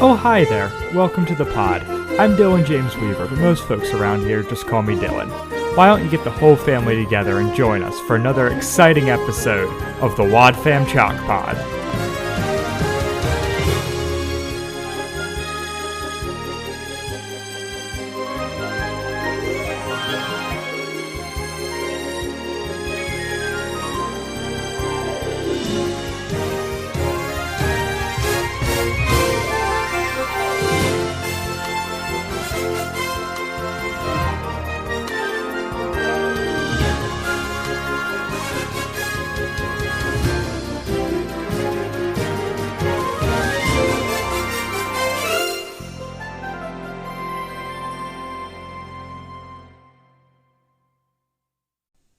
Oh, hi there. Welcome to the pod. I'm Dylan James Weaver, but most folks around here just call me Dylan. Why don't you get the whole family together and join us for another exciting episode of the Wad Fam Chalk Pod.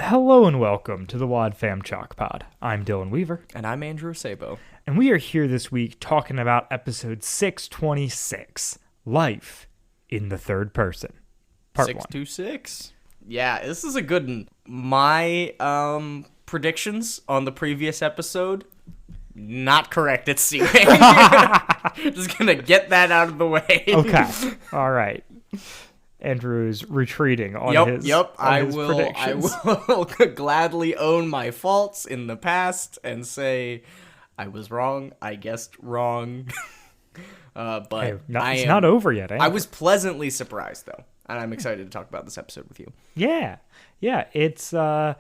Hello and welcome to the Wad Fam Chalk Pod. I'm Dylan Weaver. And I'm Andrew Sabo. And we are here this week talking about episode 626, Life in the Third Person. Part 626. Yeah, this is a good one. My predictions on the previous episode, not correct, it seeming. Just gonna get that out of the way. Okay. All right. Andrew is retreating on his predictions. I will gladly own my faults in the past and say I was wrong. I guessed wrong. But it's not over yet. I was pleasantly surprised though, and I'm excited to talk about this episode with you. Yeah. It's the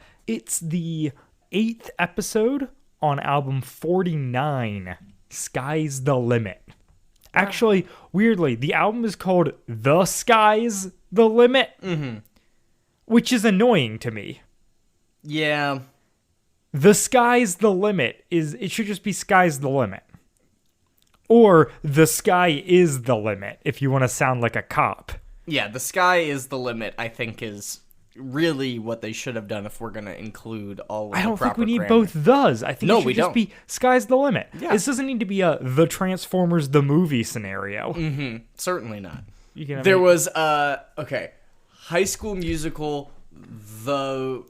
8th episode on album 49. Sky's the Limit. Actually, weirdly, the album is called The Sky's the Limit, which is annoying to me. Yeah. The Sky's the Limit it should just be Sky's the Limit. Or The Sky is the Limit, if you want to sound like a cop. Yeah, The Sky is the Limit, I think, is really what they should have done if we're going to include all of the proper I don't think we need grammar. both thes. I think it should just be Sky's the Limit. Yeah. This doesn't need to be a The Transformers the movie scenario. Certainly not. There was, High School Musical, the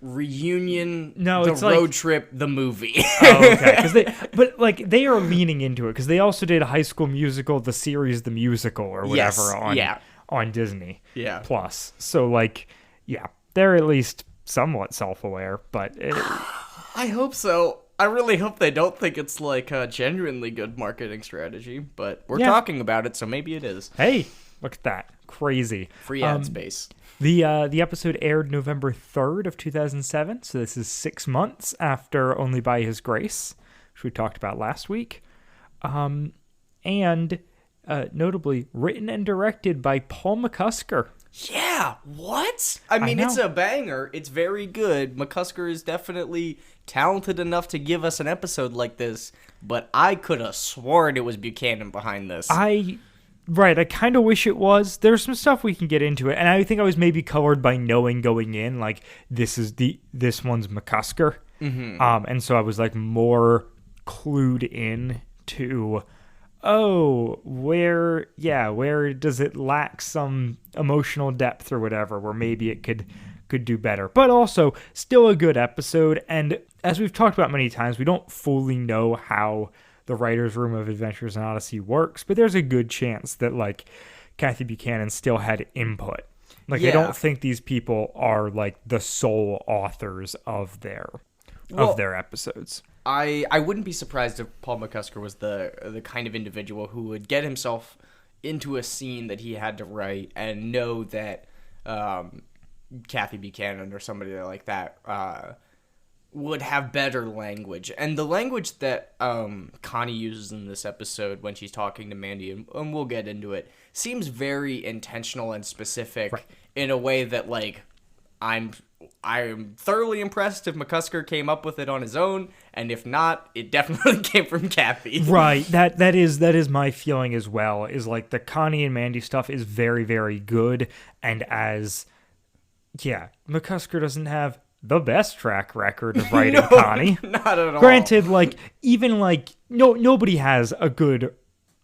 reunion, road trip, the movie. Oh, okay. They are leaning into it, because they also did High School Musical, the series, the musical, or whatever on Disney Plus. So, they're at least somewhat self-aware, but... I hope so. I really hope they don't think it's a genuinely good marketing strategy, but we're talking about it, so maybe it is. Hey, look at that. Crazy. Free ad space. The episode aired November 3rd of 2007, so this is 6 months after Only by His Grace, which we talked about last week. And notably written and directed by Paul McCusker. Yeah, what? I mean, it's a banger. It's very good. McCusker is definitely talented enough to give us an episode like this, but I could have sworn it was Buchanan behind this. I kind of wish it was. There's some stuff we can get into it, and I think I was maybe colored by knowing going in, this one's McCusker. And so I was more clued in to... where does it lack some emotional depth or whatever, where maybe it could do better. But also, still a good episode, and as we've talked about many times, we don't fully know how the writer's room of Adventures in Odyssey works, but there's a good chance that, Kathy Buchanan still had input. I don't think these people are, the sole authors of their episodes. I wouldn't be surprised if Paul McCusker was the kind of individual who would get himself into a scene that he had to write and know that Kathy Buchanan or somebody like that would have better language. And the language that Connie uses in this episode when she's talking to Mandy, and we'll get into it, seems very intentional and specific in a way that, I'm thoroughly impressed if McCusker came up with it on his own, and if not, it definitely came from Kathy. Right. That is my feeling as well. Is the Connie and Mandy stuff is very, very good, and McCusker doesn't have the best track record of writing Connie. Not at all. Granted, nobody has a good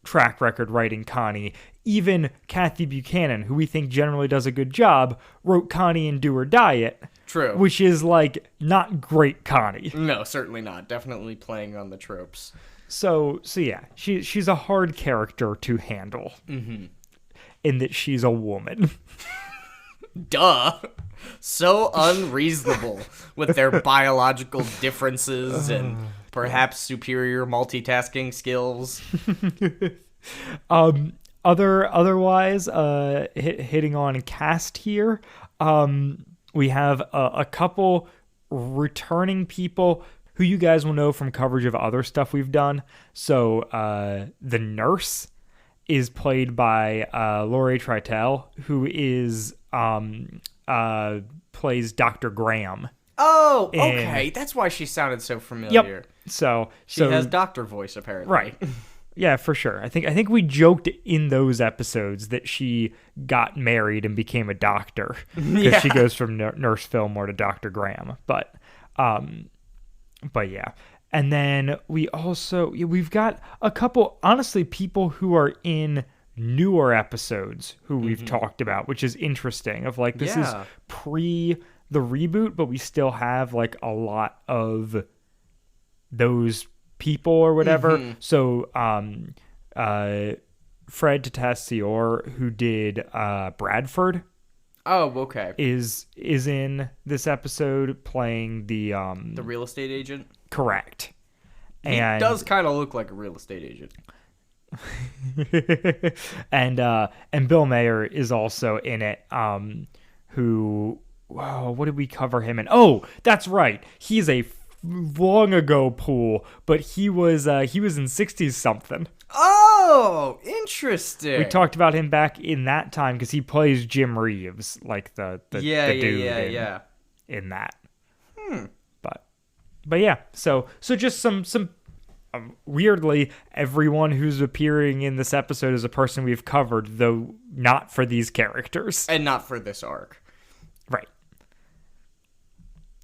track record writing Connie. Even Kathy Buchanan, who we think generally does a good job, wrote Connie and Do or Die It. True. Which is, not great Connie. No, certainly not. Definitely playing on the tropes. So yeah, she's a hard character to handle. In that she's a woman. Duh. So unreasonable with their biological differences and perhaps superior multitasking skills. Otherwise, hitting on cast here, we have a couple returning people who you guys will know from coverage of other stuff we've done. So the nurse is played by Laurie Tritel, who is plays Dr. Graham. Oh, okay. That's why she sounded so familiar. Yep. So she has doctor voice, apparently. Right. Yeah, for sure. I think we joked in those episodes that she got married and became a doctor because she goes from Nurse Fillmore to Dr. Graham. But yeah. And then we've got a couple, honestly, people who are in newer episodes who we've talked about, which is interesting. Of like, this is pre the reboot, but we still have like a lot of those people or whatever. So Fred Tatasciore, who did Bradford, okay, is in this episode playing the real estate agent. Correct. He does kind of look like a real estate agent. and Bill Mayer is also in it. What did we cover him in? Oh, that's right. He's a long ago pool, but he was in 60s something. Oh, interesting. We talked about him back in that time because he plays Jim Reeves, like the dude in that. But yeah, so just some weirdly, everyone who's appearing in this episode is a person we've covered, though not for these characters and not for this arc. Right.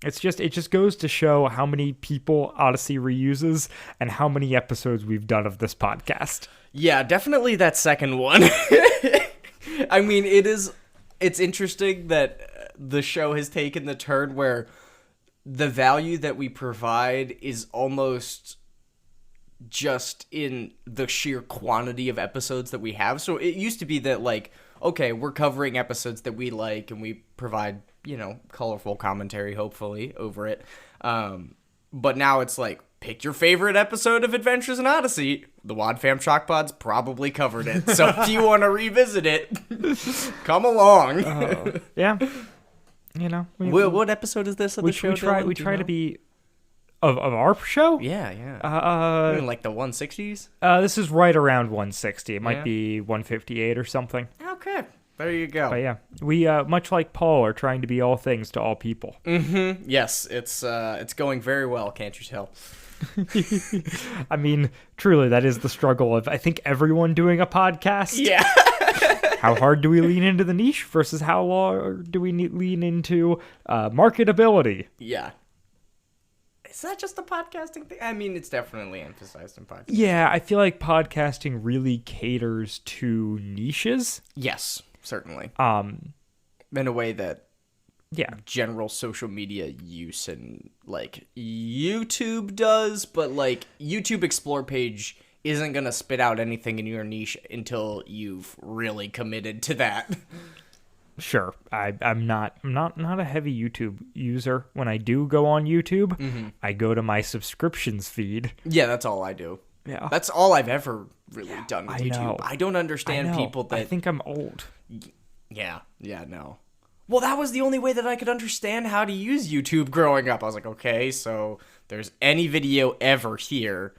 It just goes to show how many people Odyssey reuses and how many episodes we've done of this podcast. Yeah, definitely that second one. I mean, it's interesting that the show has taken the turn where the value that we provide is almost just in the sheer quantity of episodes that we have. So it used to be that, like, okay, we're covering episodes that we like and we provide, colorful commentary, hopefully, over it. But now it's like, pick your favorite episode of Adventures in Odyssey. The Wad Fam Shock Pods probably covered it. So if you want to revisit it, come along. Yeah. What episode is this of the show? We try to be of our show. Yeah. You mean like the 160s. This is right around 160. It might be 158 or something. Okay, there you go. But yeah, we much like Paul are trying to be all things to all people. Yes, it's going very well. Can't you tell? I mean, truly, that is the struggle of I think everyone doing a podcast. Yeah. How hard do we lean into the niche versus how hard do we lean into marketability? Yeah. Is that just a podcasting thing? I mean, it's definitely emphasized in podcasting. Yeah, I feel like podcasting really caters to niches. Yes, certainly. In a way that general social media use and like YouTube does, but like YouTube Explore page isn't going to spit out anything in your niche until you've really committed to that. Sure. I'm not a heavy YouTube user. When I do go on YouTube, I go to my subscriptions feed. Yeah, that's all I do. Yeah. That's all I've ever really done with YouTube. Know. I don't understand people that... I think I'm old. Yeah, no. Well, that was the only way that I could understand how to use YouTube growing up. I was like, okay, so there's any video ever here,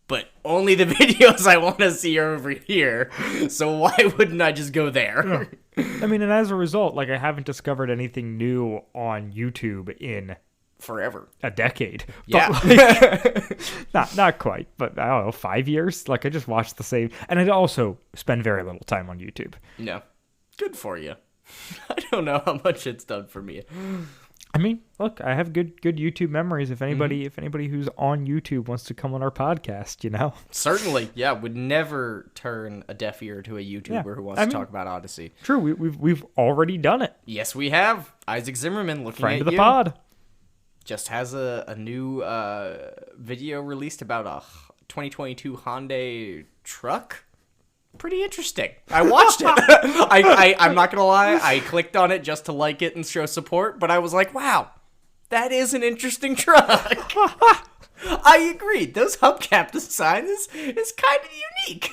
but only the videos I want to see are over here. So why wouldn't I just go there? I mean, and as a result, like I haven't discovered anything new on YouTube in forever, a decade. Yeah, but, not quite, but I don't know, 5 years. Like I just watched the same, and I also spend very little time on YouTube. No, good for you. I don't know how much it's done for me. I mean, look, I have good YouTube memories. If anybody who's on YouTube wants to come on our podcast, certainly, yeah, would never turn a deaf ear to a YouTuber who wants to talk about Odyssey. True, we've already done it. Yes, we have. Isaac Zimmerman, looking friend at of the you, pod, just has a new video released about a 2022 Hyundai truck. Pretty interesting. I watched it. I'm not gonna lie. I clicked on it just to like it and show support, but I was like, wow, that is an interesting truck. I agreed. Those hubcap designs is kind of unique.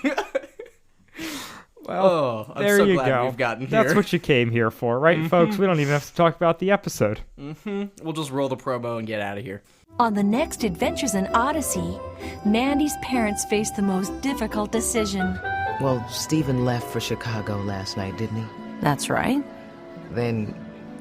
Well, I'm there so you glad go. we've gotten here. That's what you came here for, right, folks? We don't even have to talk about the episode. We'll just roll the promo and get out of here. On the next Adventures in Odyssey, Mandy's parents face the most difficult decision. Well, Stephen left for Chicago last night, didn't he? That's right. Then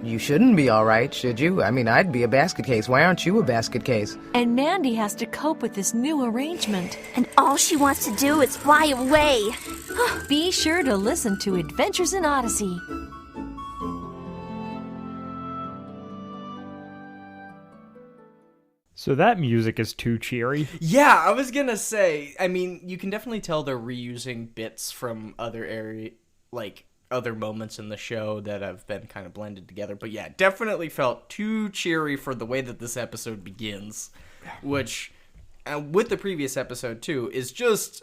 you shouldn't be all right, should you? I mean, I'd be a basket case. Why aren't you a basket case? And Mandy has to cope with this new arrangement. And all she wants to do is fly away. Be sure to listen to Adventures in Odyssey. So that music is too cheery. Yeah, I was gonna say. I mean, you can definitely tell they're reusing bits from other moments in the show that have been kind of blended together. But yeah, definitely felt too cheery for the way that this episode begins, which, with the previous episode too, is just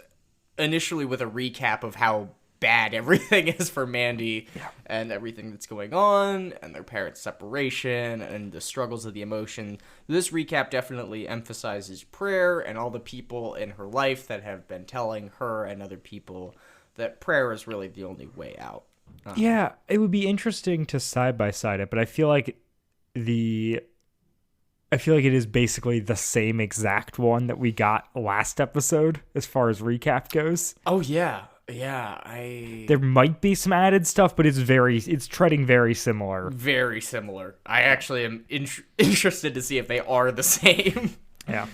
initially with a recap of how bad everything is for Mandy and everything that's going on and their parents' separation and the struggles of the emotion. This recap definitely emphasizes prayer and all the people in her life that have been telling her and other people that prayer is really the only way out. Yeah, it would be interesting to side by side it, but I feel like it is basically the same exact one that we got last episode as far as recap goes. Oh yeah. There might be some added stuff, but it's treading very similar. Very similar. I actually am interested to see if they are the same. Yeah.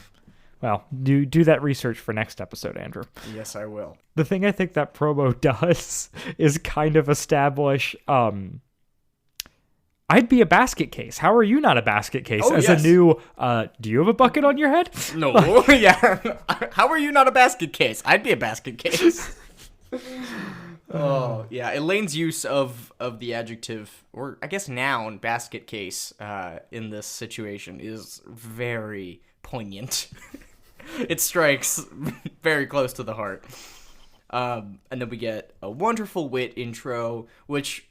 Well, do that research for next episode, Andrew. Yes, I will. The thing I think that promo does is kind of establish I'd be a basket case. How are you not a basket case? Oh, As yes. a new, do you have a bucket on your head? No, yeah. How are you not a basket case? I'd be a basket case. Oh, yeah. Elaine's use of the adjective, or I guess noun, basket case in this situation is very poignant. It strikes very close to the heart. And then we get a wonderful wit intro, which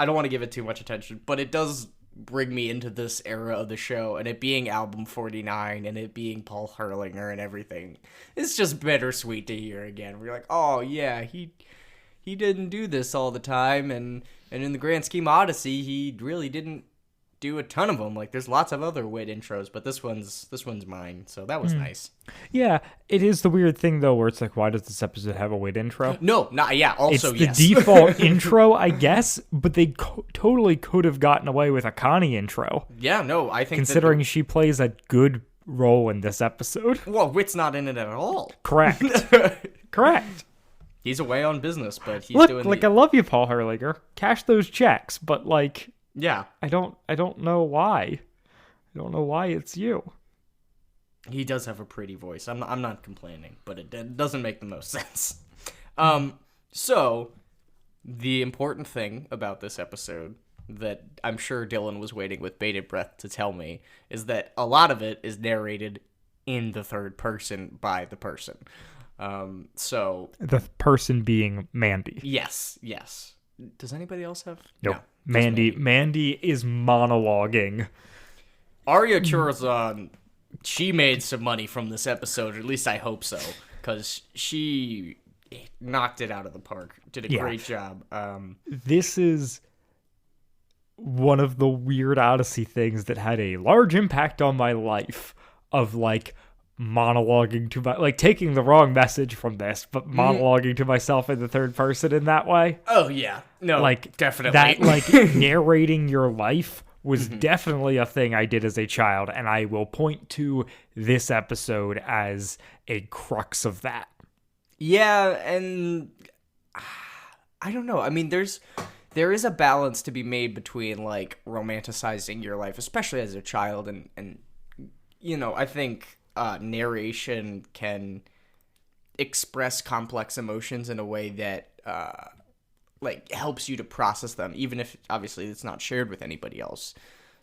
I don't want to give it too much attention, but it does bring me into this era of the show, and it being album 49 and it being Paul Hurlinger and everything. It's just bittersweet to hear again. We're like, oh yeah, he didn't do this all the time, and in the grand scheme of Odyssey, he really didn't do a ton of them. Like, there's lots of other wit intros, but this one's mine, so that was nice. Yeah, it is the weird thing though, where it's like, why does this episode have a wit intro? No, not yeah. Also, it's the yes. default intro, I guess, but they totally could have gotten away with a Connie intro. Yeah, no, I think considering she plays a good role in this episode. Well, Wit's not in it at all. Correct. Correct. He's away on business, but he's Look, doing I love you, Paul Hurlinger. Cash those checks, but yeah. I don't know why. I don't know why it's you. He does have a pretty voice. I'm not complaining, but it doesn't make the most sense. So the important thing about this episode that I'm sure Dylan was waiting with bated breath to tell me is that a lot of it is narrated in the third person by the person. So the person being Mandy. Yes. Does anybody else have? Nope. No. Mandy is monologuing. Arya Kurazan, she made some money from this episode, or at least I hope so, because she knocked it out of the park. Did a great job. This is one of the weird Odyssey things that had a large impact on my life of monologuing to taking the wrong message from this, but monologuing to myself in the third person in that way. Oh yeah, no, definitely. That narrating your life was definitely a thing I did as a child, and I will point to this episode as a crux of that. Yeah, and I don't know. I mean, there is a balance to be made between romanticizing your life, especially as a child, and I think narration can express complex emotions in a way that helps you to process them, even if obviously it's not shared with anybody else.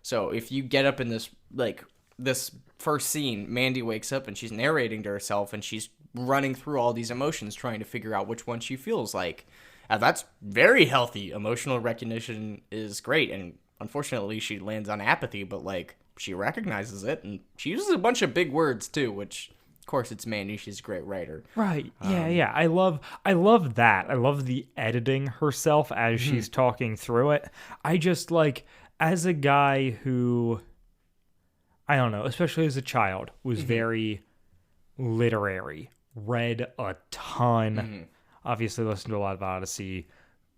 So if you get up in this this first scene, Mandy wakes up and she's narrating to herself and she's running through all these emotions, trying to figure out which one she feels like. That's very healthy. Emotional recognition is great, and unfortunately she lands on apathy, but like she recognizes it, and she uses a bunch of big words too, which of course it's Mandy, she's a great writer. Right. Yeah. I love that. I love the editing herself as she's talking through it. I just like, as a guy who, I don't know, especially as a child, was very literary, read a ton, obviously listened to a lot of Odyssey,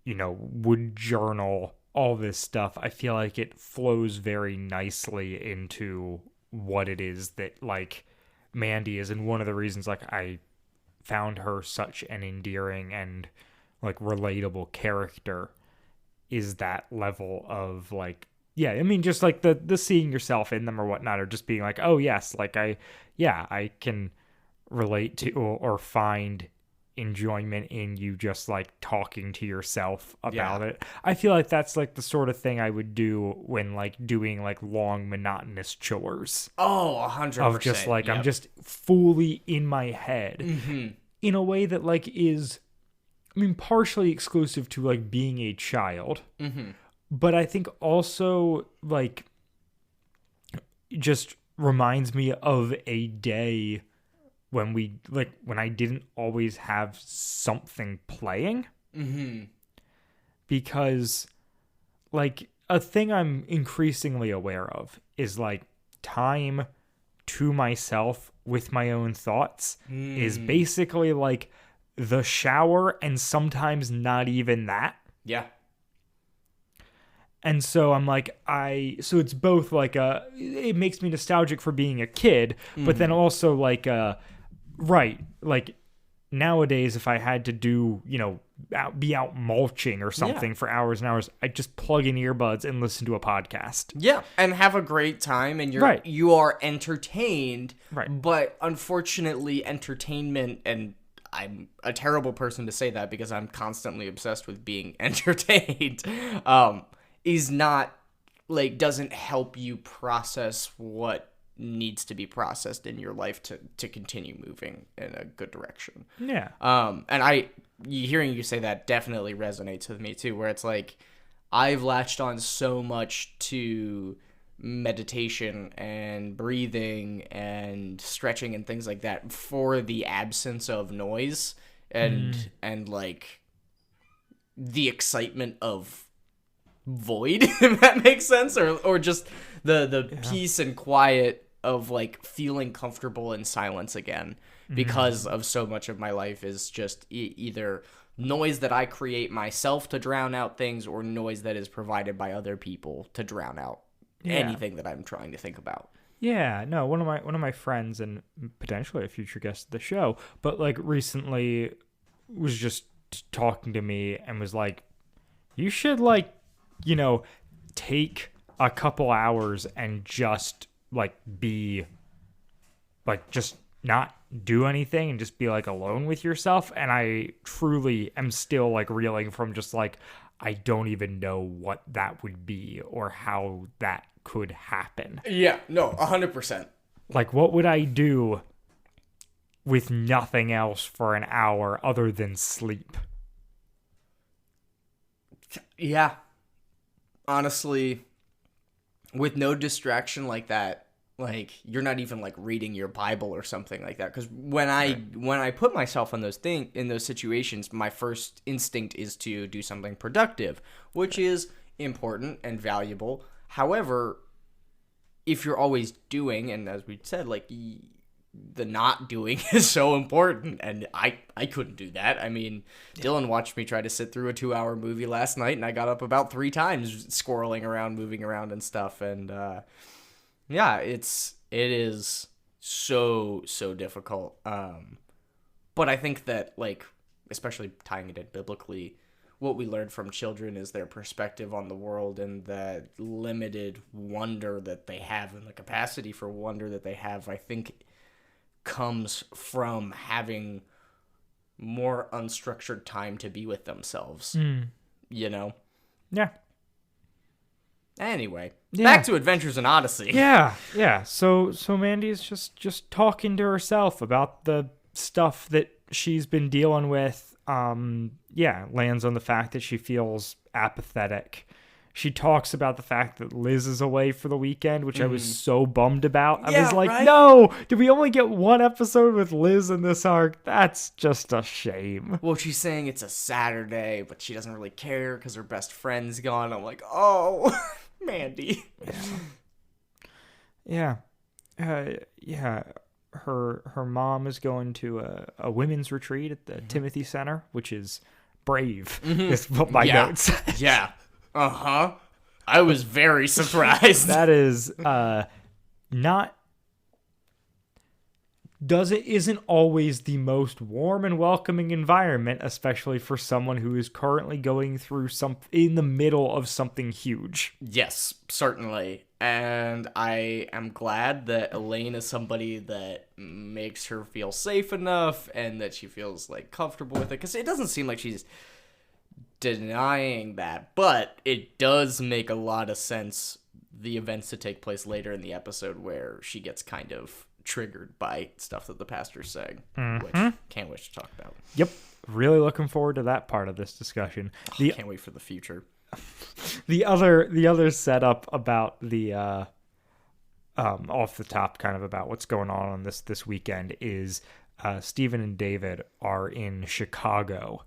would journal, all this stuff. I feel like it flows very nicely into what it is that like Mandy is, and one of the reasons like I found her such an endearing and like relatable character is that level of like, yeah, I mean, just like the seeing yourself in them or whatnot, or just being like, oh yes, like I can relate to or find enjoyment in you just like talking to yourself about it. I feel like that's like the sort of thing I would do when like doing like long monotonous chores. Oh, 100%. Of just like, I'm just fully in my head in a way that like is, I mean, partially exclusive to like being a child, but I think also like just reminds me of a day when I didn't always have something playing. Because like a thing I'm increasingly aware of is like time to myself with my own thoughts is basically like the shower, and sometimes not even that. Yeah. And so I'm like, so it's both like it makes me nostalgic for being a kid, but then also like right, like nowadays if I had to do, be out mulching or something for hours and hours, I'd just plug in earbuds and listen to a podcast. Yeah, and have a great time, and you are entertained. Right. But unfortunately, entertainment, and I'm a terrible person to say that because I'm constantly obsessed with being entertained, is not, like, doesn't help you process what needs to be processed in your life to continue moving in a good direction. Yeah. And hearing you say that definitely resonates with me too, where it's like I've latched on so much to meditation and breathing and stretching and things like that for the absence of noise and like the excitement of void, if that makes sense, or just the peace and quiet of like feeling comfortable in silence again, because of so much of my life is just either noise that I create myself to drown out things, or noise that is provided by other people to drown out anything that I'm trying to think about. Yeah, no, one of my friends, and potentially a future guest of the show, but like recently was just talking to me and was like, you should like, take a couple hours and just like be like, just not do anything and just be like alone with yourself. And I truly am still like reeling from just like, I don't even know what that would be or how that could happen. Yeah, no, 100%. Like, what would I do with nothing else for an hour other than sleep? Yeah. Honestly, with no distraction like that, like you're not even like reading your Bible or something like that. Because when I put myself in those situations, my first instinct is to do something productive, which is important and valuable. However, if you're always doing, and as we said, like the not doing is so important, and I couldn't do that. I mean, Dylan watched me try to sit through a 2-hour movie last night, and I got up about 3 times squirreling around, moving around and stuff. And yeah, it is so difficult. But I think that, like, especially tying it in biblically, what we learn from children is their perspective on the world and the limited wonder that they have, and the capacity for wonder that they have, I think comes from having more unstructured time to be with themselves. Yeah. Anyway, back to Adventures in Odyssey. Yeah. So Mandy's just talking to herself about the stuff that she's been dealing with, lands on the fact that she feels apathetic. She talks about the fact that Liz is away for the weekend, which I was so bummed about. I was like, no, did we only get one episode with Liz in this arc? That's just a shame. Well, she's saying it's a Saturday, but she doesn't really care because her best friend's gone. I'm like, oh, Mandy. Yeah. Her mom is going to a women's retreat at the Timothy Center, which is brave, is what my notes said. Yeah. Uh-huh. I was very surprised. That is isn't always the most warm and welcoming environment, especially for someone who is currently going through in the middle of something huge. Yes, certainly. And I am glad that Elaine is somebody that makes her feel safe enough and that she feels like comfortable with it, because it doesn't seem like she's denying that, but it does make a lot of sense, the events that take place later in the episode where she gets kind of triggered by stuff that the pastor's saying, which can't wait to talk about. Yep. Really looking forward to that part of this discussion. Can't wait for the future. The other setup about the off the top kind of about what's going on this weekend is Stephen and David are in Chicago.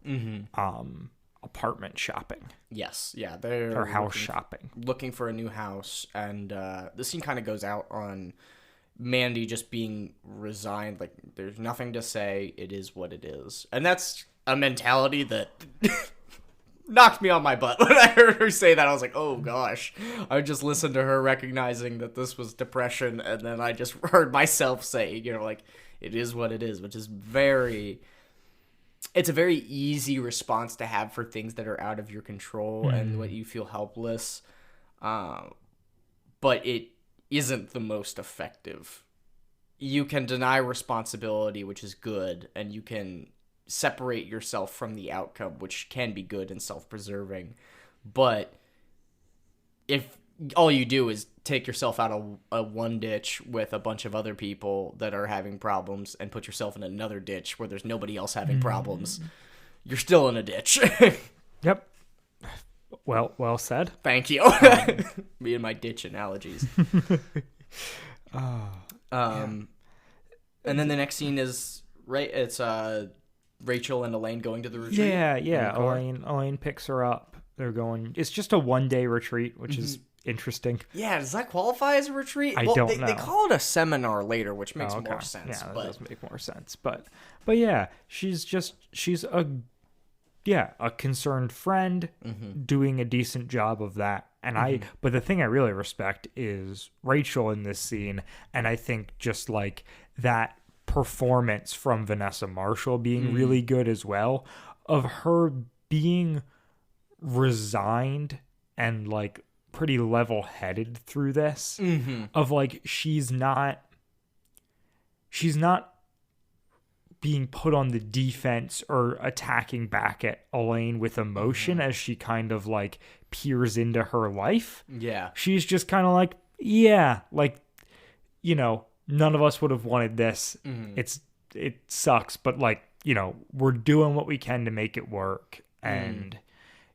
Apartment shopping. Yes, yeah, they're or house shopping, looking for a new house, and the scene kind of goes out on Mandy just being resigned, like there's nothing to say, it is what it is, and that's a mentality that knocked me on my butt when I heard her say that. I was like, oh gosh, I just listened to her recognizing that this was depression, and then I just heard myself say, like, it is what it is, which is it's a very easy response to have for things that are out of your control and what you feel helpless. But it isn't the most effective. You can deny responsibility, which is good, and you can separate yourself from the outcome, which can be good and self-preserving. But if all you do is take yourself out of a one ditch with a bunch of other people that are having problems and put yourself in another ditch where there's nobody else having problems, you're still in a ditch. Yep. Well said. Thank you. Me and my ditch analogies. And then the next scene is it's Rachel and Elaine going to the retreat. Yeah. Elaine picks her up. They're going. It's just a 1-day retreat, which is interesting. Yeah, does that qualify as a retreat? I don't know. They call it a seminar later, which makes more sense. Yeah, that does make more sense. But yeah, she's a concerned friend doing a decent job of that. And but the thing I really respect is Rachel in this scene, and I think just like that performance from Vanessa Marshall being really good as well, of her being resigned and like pretty level-headed through this, of like she's not being put on the defense or attacking back at Elaine with emotion as she kind of like peers into her life. Yeah. She's just kind of like, yeah, like, none of us would have wanted this. It sucks, but like, we're doing what we can to make it work. And,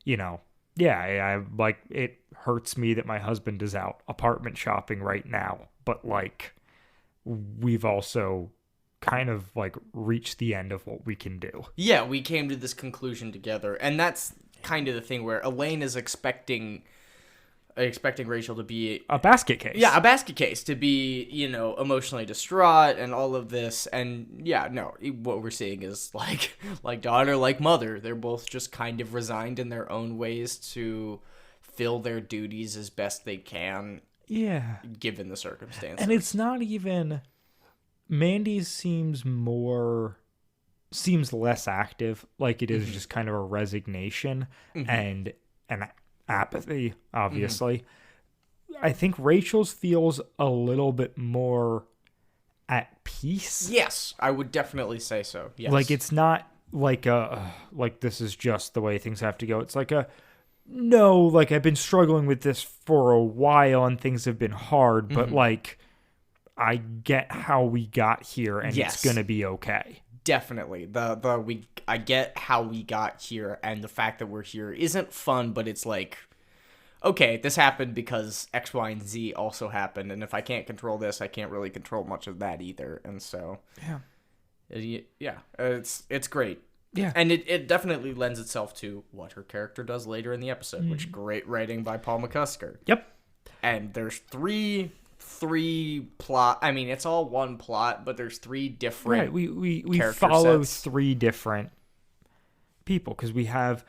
I like, it hurts me that my husband is out apartment shopping right now, but like, we've also kind of like reached the end of what we can do. Yeah, we came to this conclusion together, and that's kind of the thing where Elaine is expecting Rachel to be a basket case. Yeah, a basket case, to be, emotionally distraught and all of this. And yeah, no, what we're seeing is like daughter, like mother. They're both just kind of resigned in their own ways to fill their duties as best they can. Yeah. Given the circumstances. And it's not even, Mandy's seems less active. Like it is just kind of a resignation and an apathy, obviously. I think Rachel's feels a little bit more at peace. Yes, I would definitely say so. Yes. Like it's not like like this is just the way things have to go. It's like no, like I've been struggling with this for a while and things have been hard, but like I get how we got here and it's going to be okay. Definitely. I get how we got here, and the fact that we're here isn't fun, but it's like, okay, this happened because X, Y, and Z also happened, and if I can't control this, I can't really control much of that either. And so, it's great. Yeah. And it definitely lends itself to what her character does later in the episode, which great writing by Paul McCusker. Yep. And there's three plot. I mean, it's all one plot, but there's three different. Right. We character follow sets. 3 different people because we have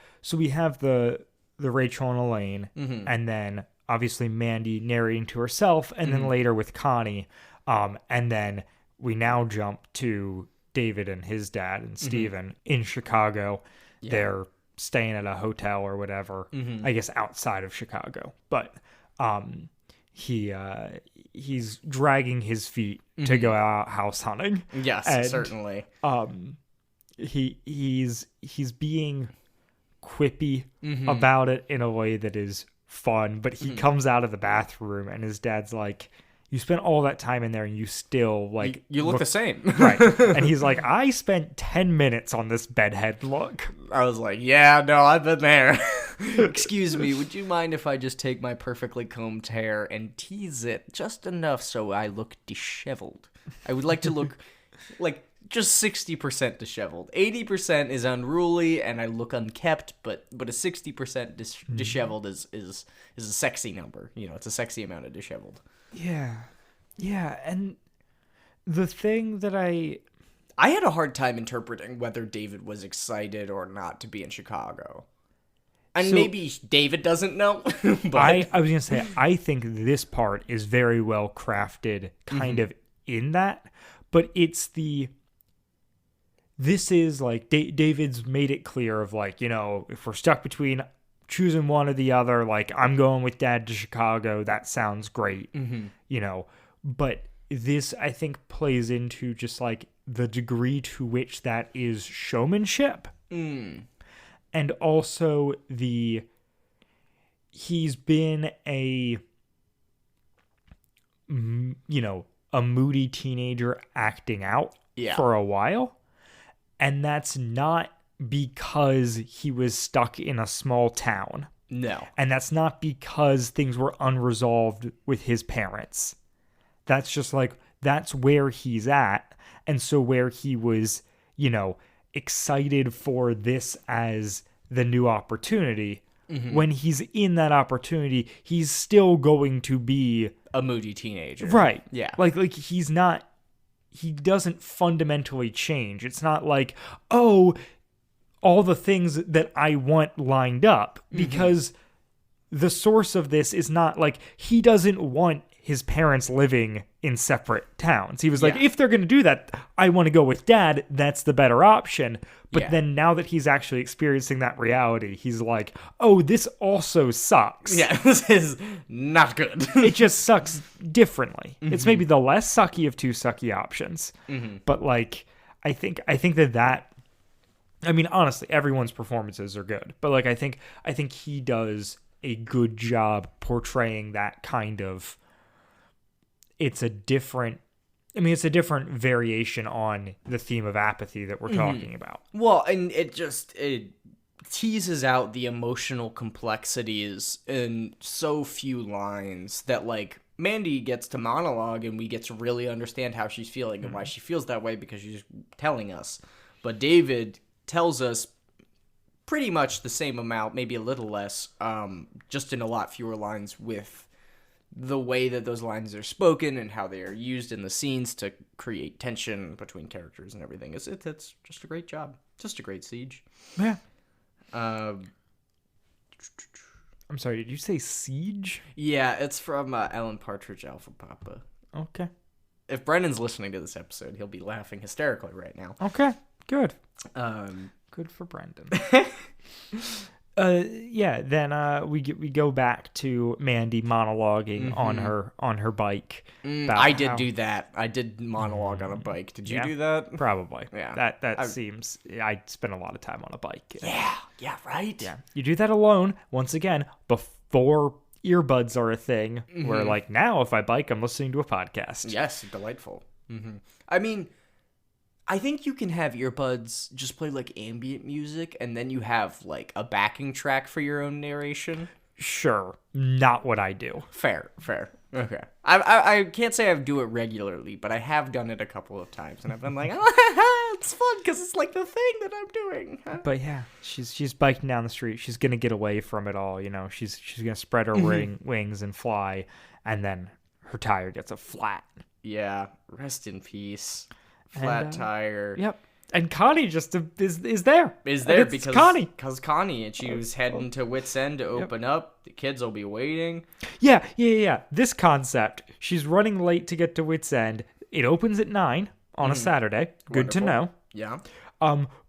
the Rachel and Elaine, and then obviously Mandy narrating to herself, and then later with Connie, and then we now jump to David and his dad and Steven in Chicago. Yeah. They're staying at a hotel or whatever, I guess outside of Chicago, but he's dragging his feet to go out house hunting. Yes, and, certainly. He's being quippy about it in a way that is fun, but he comes out of the bathroom and his dad's like, you spent all that time in there and you still like you look the same. Right. And he's like, I spent 10 minutes on this bedhead look. I was like, yeah, no, I've been there. Excuse me, would you mind if I just take my perfectly combed hair and tease it just enough so I look disheveled? I would like to look like just 60% disheveled. 80% is unruly and I look unkept, but a 60% disheveled is a sexy number. You know, it's a sexy amount of disheveled. Yeah, and the thing that I had a hard time interpreting whether David was excited or not to be in Chicago. And maybe David doesn't know. But I was going to say, I think this part is very well crafted kind of in that, but this is like, David's made it clear of like, you know, if we're stuck between choosing one or the other, like I'm going with Dad to Chicago, that sounds great, you know, but this I think plays into just like the degree to which that is showmanship, and also he's been a moody teenager acting out for a while, and that's not because he was stuck in a small town. No. And that's not because things were unresolved with his parents. That's just like, that's where he's at. And so where he was, you know, excited for this as the new opportunity, when he's in that opportunity, he's still going to be a moody teenager. Right. Yeah. Like he doesn't fundamentally change. It's not like, oh, all the things that I want lined up, because the source of this is not like, he doesn't want his parents living in separate towns. He was like, if they're going to do that, I want to go with Dad. That's the better option. But then now that he's actually experiencing that reality, he's like, oh, this also sucks. Yeah, this is not good. It just sucks differently. It's maybe the less sucky of 2 sucky options. But like, I think that I mean, honestly, everyone's performances are good, but like I think he does a good job portraying that kind of. It's a different variation on the theme of apathy that we're talking about. Well, and it teases out the emotional complexities in so few lines that like Mandy gets to monologue and we get to really understand how she's feeling and why she feels that way because she's telling us. But David tells us pretty much the same amount, maybe a little less, just in a lot fewer lines with the way that those lines are spoken and how they are used in the scenes to create tension between characters and everything. It's just a great job. Just a great siege. Yeah. I'm sorry, did you say siege? Yeah, it's from Alan Partridge Alpha Papa. Okay. If Brendan's listening to this episode, he'll be laughing hysterically right now. Okay, good. Good for Brendan. Then we go back to Mandy monologuing on her bike. I did do that. I did monologue on a bike. Did you do that? Probably. Yeah. That seems. I spent a lot of time on a bike. Yeah, right. Yeah, you do that alone. Once again, before earbuds are a thing. Where like now, if I bike, I'm listening to a podcast. Yes, delightful. I mean, I think you can have earbuds just play like ambient music, and then you have like a backing track for your own narration. Sure, not what I do. Fair. Okay. I can't say I do it regularly, but I have done it a couple of times, and I've been like, oh, it's fun because it's like the thing that I'm doing. But yeah, she's biking down the street. She's gonna get away from it all. You know, she's gonna spread her wings and fly, and then her tire gets a flat. Yeah. Rest in peace. Flat tire. Yep. And Connie just is there. Is there it's because Connie. Because Connie, and she was heading to Wits End to open up. The kids will be waiting. Yeah. This concept. She's running late to get to Wits End. It opens at 9 on a Saturday. Good to know. Yeah.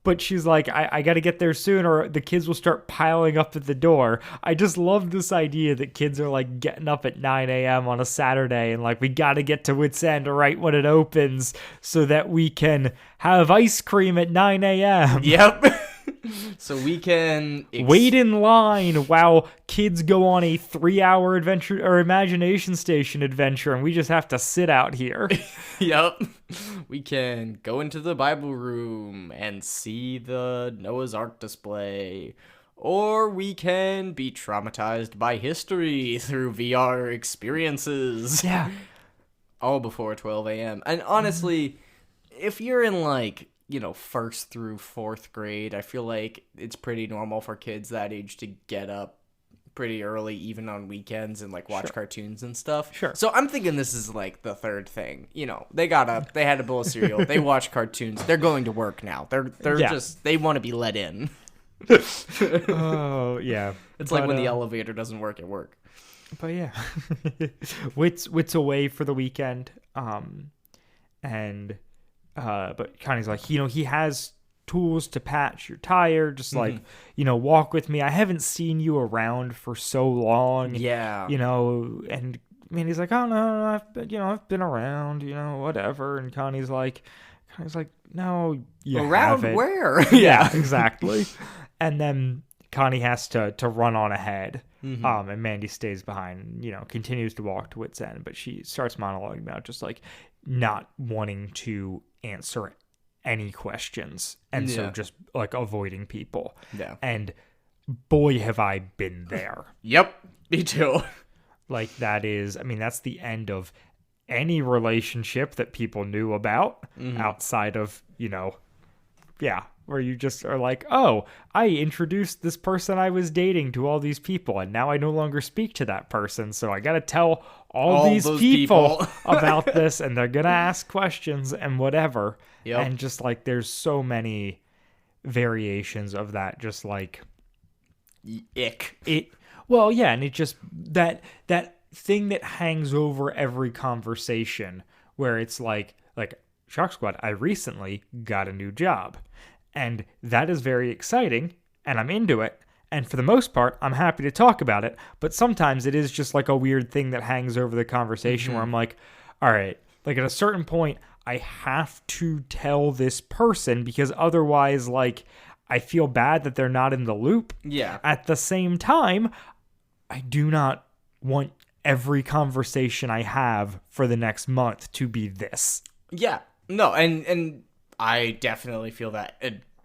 But she's like, I got to get there soon or the kids will start piling up at the door. I just love this idea that kids are like getting up at 9 a.m. on a Saturday and like, we got to get to Wits End right when it opens so that we can have ice cream at 9 a.m. Yep. So we can wait in line while kids go on a 3-hour adventure or imagination station adventure and we just have to sit out here. Yep. We can go into the Bible room and see the Noah's Ark display. Or we can be traumatized by history through VR experiences. Yeah. All before 12 a.m. And honestly, if you're in like, you know, 1st through 4th grade, I feel like it's pretty normal for kids that age to get up pretty early, even on weekends, and like watch cartoons and stuff. Sure. So I'm thinking this is like the third thing. You know, they got up, they had a bowl of cereal, they watch cartoons, they're going to work now. They're just, they want to be let in. Oh, yeah. It's like when the elevator doesn't work at work. But yeah. Wits away for the weekend. But Connie's like, you know, he has tools to patch your tire. Just like, you know, walk with me. I haven't seen you around for so long. Yeah. You know, and I mean, he's like, oh no, I've been around, you know, whatever. And Connie's like, no, you around haven't. Where? Yeah, exactly. And then Connie has to run on ahead. And Mandy stays behind, you know, continues to walk to Wits End, but she starts monologuing about just like not wanting to answer any questions and so just like avoiding people. Yeah. And boy, have I been there. Yep, me too. Like that is, I mean, that's the end of any relationship that people knew about outside of, you know, where you just are like, oh, I introduced this person I was dating to all these people, and now I no longer speak to that person, so I gotta tell all these people about this, and they're gonna ask questions and whatever. Yep. And just like, there's so many variations of that, just like ick. Well, yeah, and it just that thing that hangs over every conversation where it's like Shark Squad, I recently got a new job. And that is very exciting, and I'm into it. And for the most part, I'm happy to talk about it. But sometimes it is just like a weird thing that hangs over the conversation where I'm like, all right, like at a certain point, I have to tell this person because otherwise, like, I feel bad that they're not in the loop. Yeah. At the same time, I do not want every conversation I have for the next month to be this. Yeah. No, and I definitely feel that.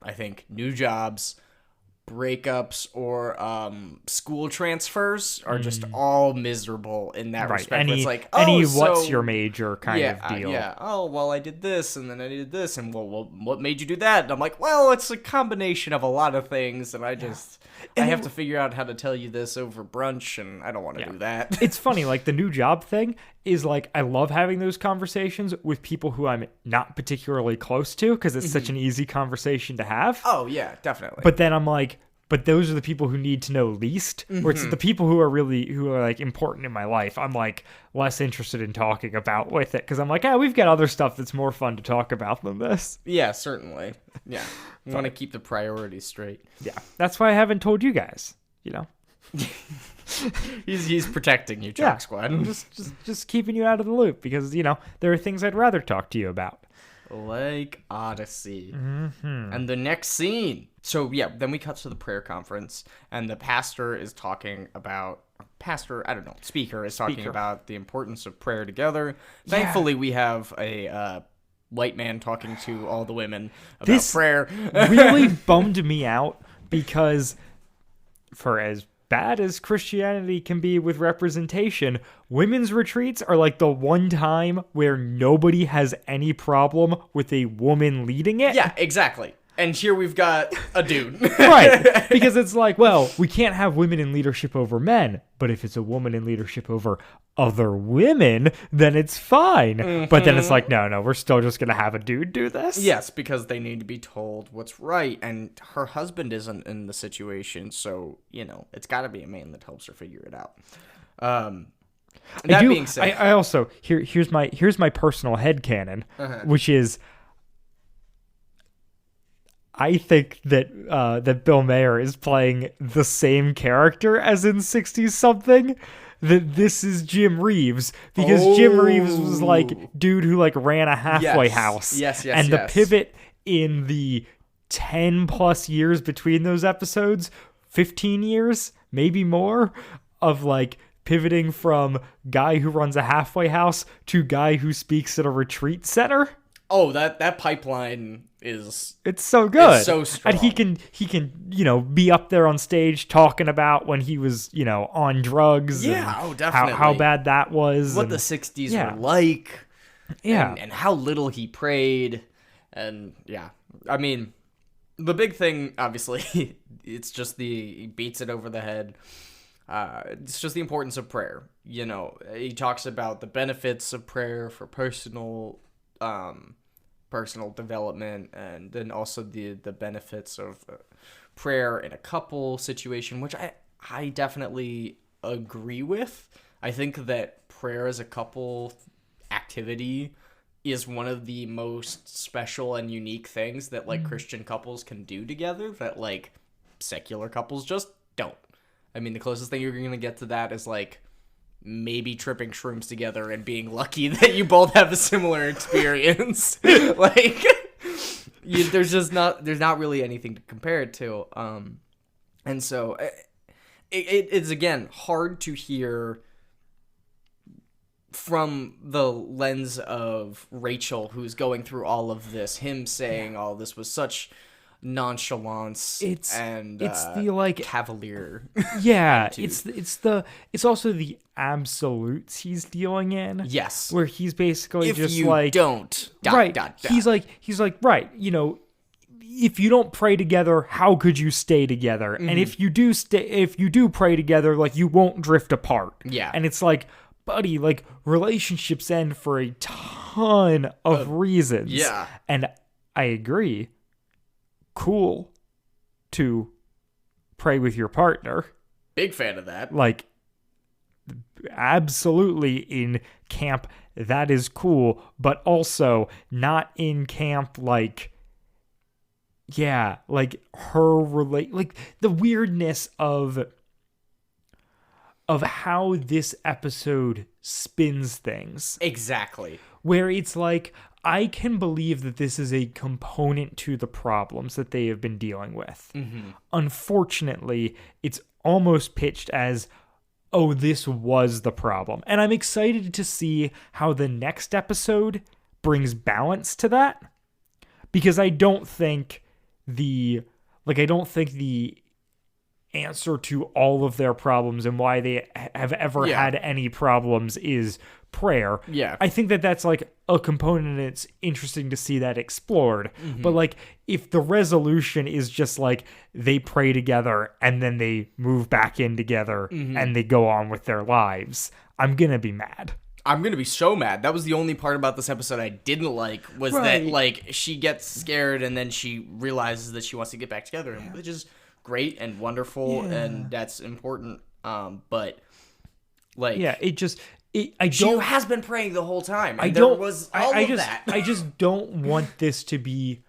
I think new jobs, breakups, or school transfers are just all miserable in that respect. It's like, what's your major kind of deal? Yeah. Oh, well, I did this, and then I did this, and well, what made you do that? And I'm like, well, it's a combination of a lot of things, and I have to figure out how to tell you this over brunch, and I don't want to do that. It's funny, like the new job thing is like, I love having those conversations with people who I'm not particularly close to because it's such an easy conversation to have. Oh, yeah, definitely. But then I'm like, but those are the people who need to know least, or it's the people who are like important in my life. I'm like less interested in talking about with it because I'm like, we've got other stuff that's more fun to talk about than this. Yeah, certainly. Yeah. You want to keep the priorities straight. Yeah. That's why I haven't told you guys, you know. He's protecting you, Shark Squad. just keeping you out of the loop because, you know, there are things I'd rather talk to you about. Like Odyssey. And the next scene. So, yeah, then we cut to the prayer conference, and the pastor is talking about... Speaker is talking about the importance of prayer together. Thankfully, we have a white man talking to all the women about prayer. Really bummed me out because for as bad as Christianity can be with representation, women's retreats are like the one time where nobody has any problem with a woman leading it. Yeah, exactly. And here we've got a dude. Right. Because it's like, well, we can't have women in leadership over men, but if it's a woman in leadership over other women, then it's fine. Mm-hmm. But then it's like, no, we're still just going to have a dude do this? Yes, because they need to be told what's right, and her husband isn't in the situation, so, it's got to be a man that helps her figure it out. Being said... I also, here's my personal headcanon, which is... I think that Bill Maher is playing the same character as in 60-something. That this is Jim Reeves, because Jim Reeves was like dude who like ran a halfway house. Yes. And the pivot in the 10 plus years between those episodes, 15 years, maybe more, of like pivoting from guy who runs a halfway house to guy who speaks at a retreat center. Oh, that pipeline it's so good. It's so strong. And he can, be up there on stage talking about when he was, on drugs. Yeah, and definitely. How bad that was. What the 60s were like. Yeah. And how little he prayed. And yeah. I mean, the big thing, obviously, it's just he beats it over the head. It's just the importance of prayer. He talks about the benefits of prayer for personal development, and then also the benefits of prayer in a couple situation, which I definitely agree with. I think that prayer as a couple activity is one of the most special and unique things that like Christian couples can do together that like secular couples just don't. I mean, the closest thing you're going to get to that is like maybe tripping shrooms together and being lucky that you both have a similar experience. There's not really anything to compare it to. And so it's again hard to hear from the lens of Rachel, who's going through all of this, him saying all this was such nonchalance it's the like cavalier. Yeah, it's also the absolutes he's dealing in. Yes, where he's basically if just you like don't right. He's like right. If you don't pray together, how could you stay together? Mm-hmm. And if you do pray together, like you won't drift apart. Yeah, and it's like, buddy, like relationships end for a ton of reasons. Yeah, and I agree. Cool to pray with your partner. Big fan of that. Like, absolutely in camp, that is cool, but also not in camp, like, yeah, like like the weirdness of how this episode spins things. Exactly. Where it's like, I can believe that this is a component to the problems that they have been dealing with. Mm-hmm. Unfortunately, it's almost pitched as, oh, this was the problem. And I'm excited to see how the next episode brings balance to that. Because I don't think the answer to all of their problems and why they have ever had any problems is prayer. Yeah. I think that that's like a component and it's interesting to see that explored. Mm-hmm. But like if the resolution is just like they pray together and then they move back in together and they go on with their lives, I'm going to be mad. I'm going to be so mad. That was the only part about this episode I didn't like was that like she gets scared and then she realizes that she wants to get back together, which is great and wonderful and that's important. But like she has been praying the whole time. And I just don't want this to be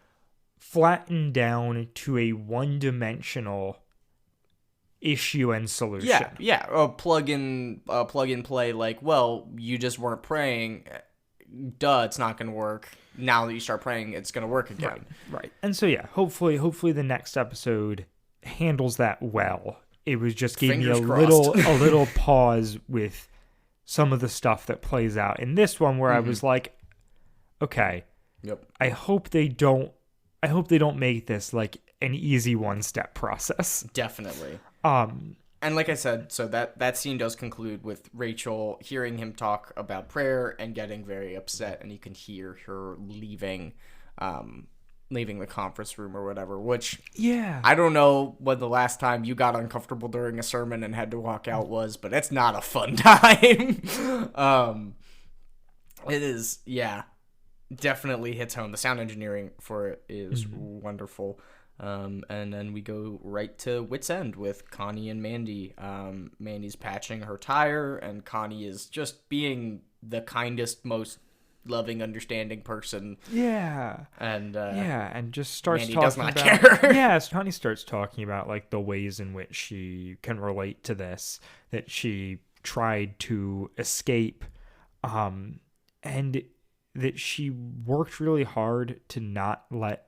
flattened down to a one-dimensional issue and solution. Yeah. A plug and play. Like, well, you just weren't praying. Duh, it's not going to work. Now that you start praying, it's going to work again. Right. And so yeah, hopefully the next episode handles that well. It was just gave me a little pause with some of the stuff that plays out in this one where I was like, okay, Yep. I hope they don't make this like an easy one-step process. Definitely. Um And like I said, so that scene does conclude with Rachel hearing him talk about prayer and getting very upset, and you can hear her leaving the conference room or whatever, which yeah. I don't know when the last time you got uncomfortable during a sermon and had to walk out was, but it's not a fun time. It is, yeah, definitely hits home. The sound engineering for it is wonderful. And then we go right to Wit's End with Connie and Mandy. Mandy's patching her tire, and Connie is just being the kindest, most loving, understanding person. Yeah. And and just starts Mandy talking does not about care. yes, Connie starts talking about like the ways in which she can relate to this, that she tried to escape, and that she worked really hard to not let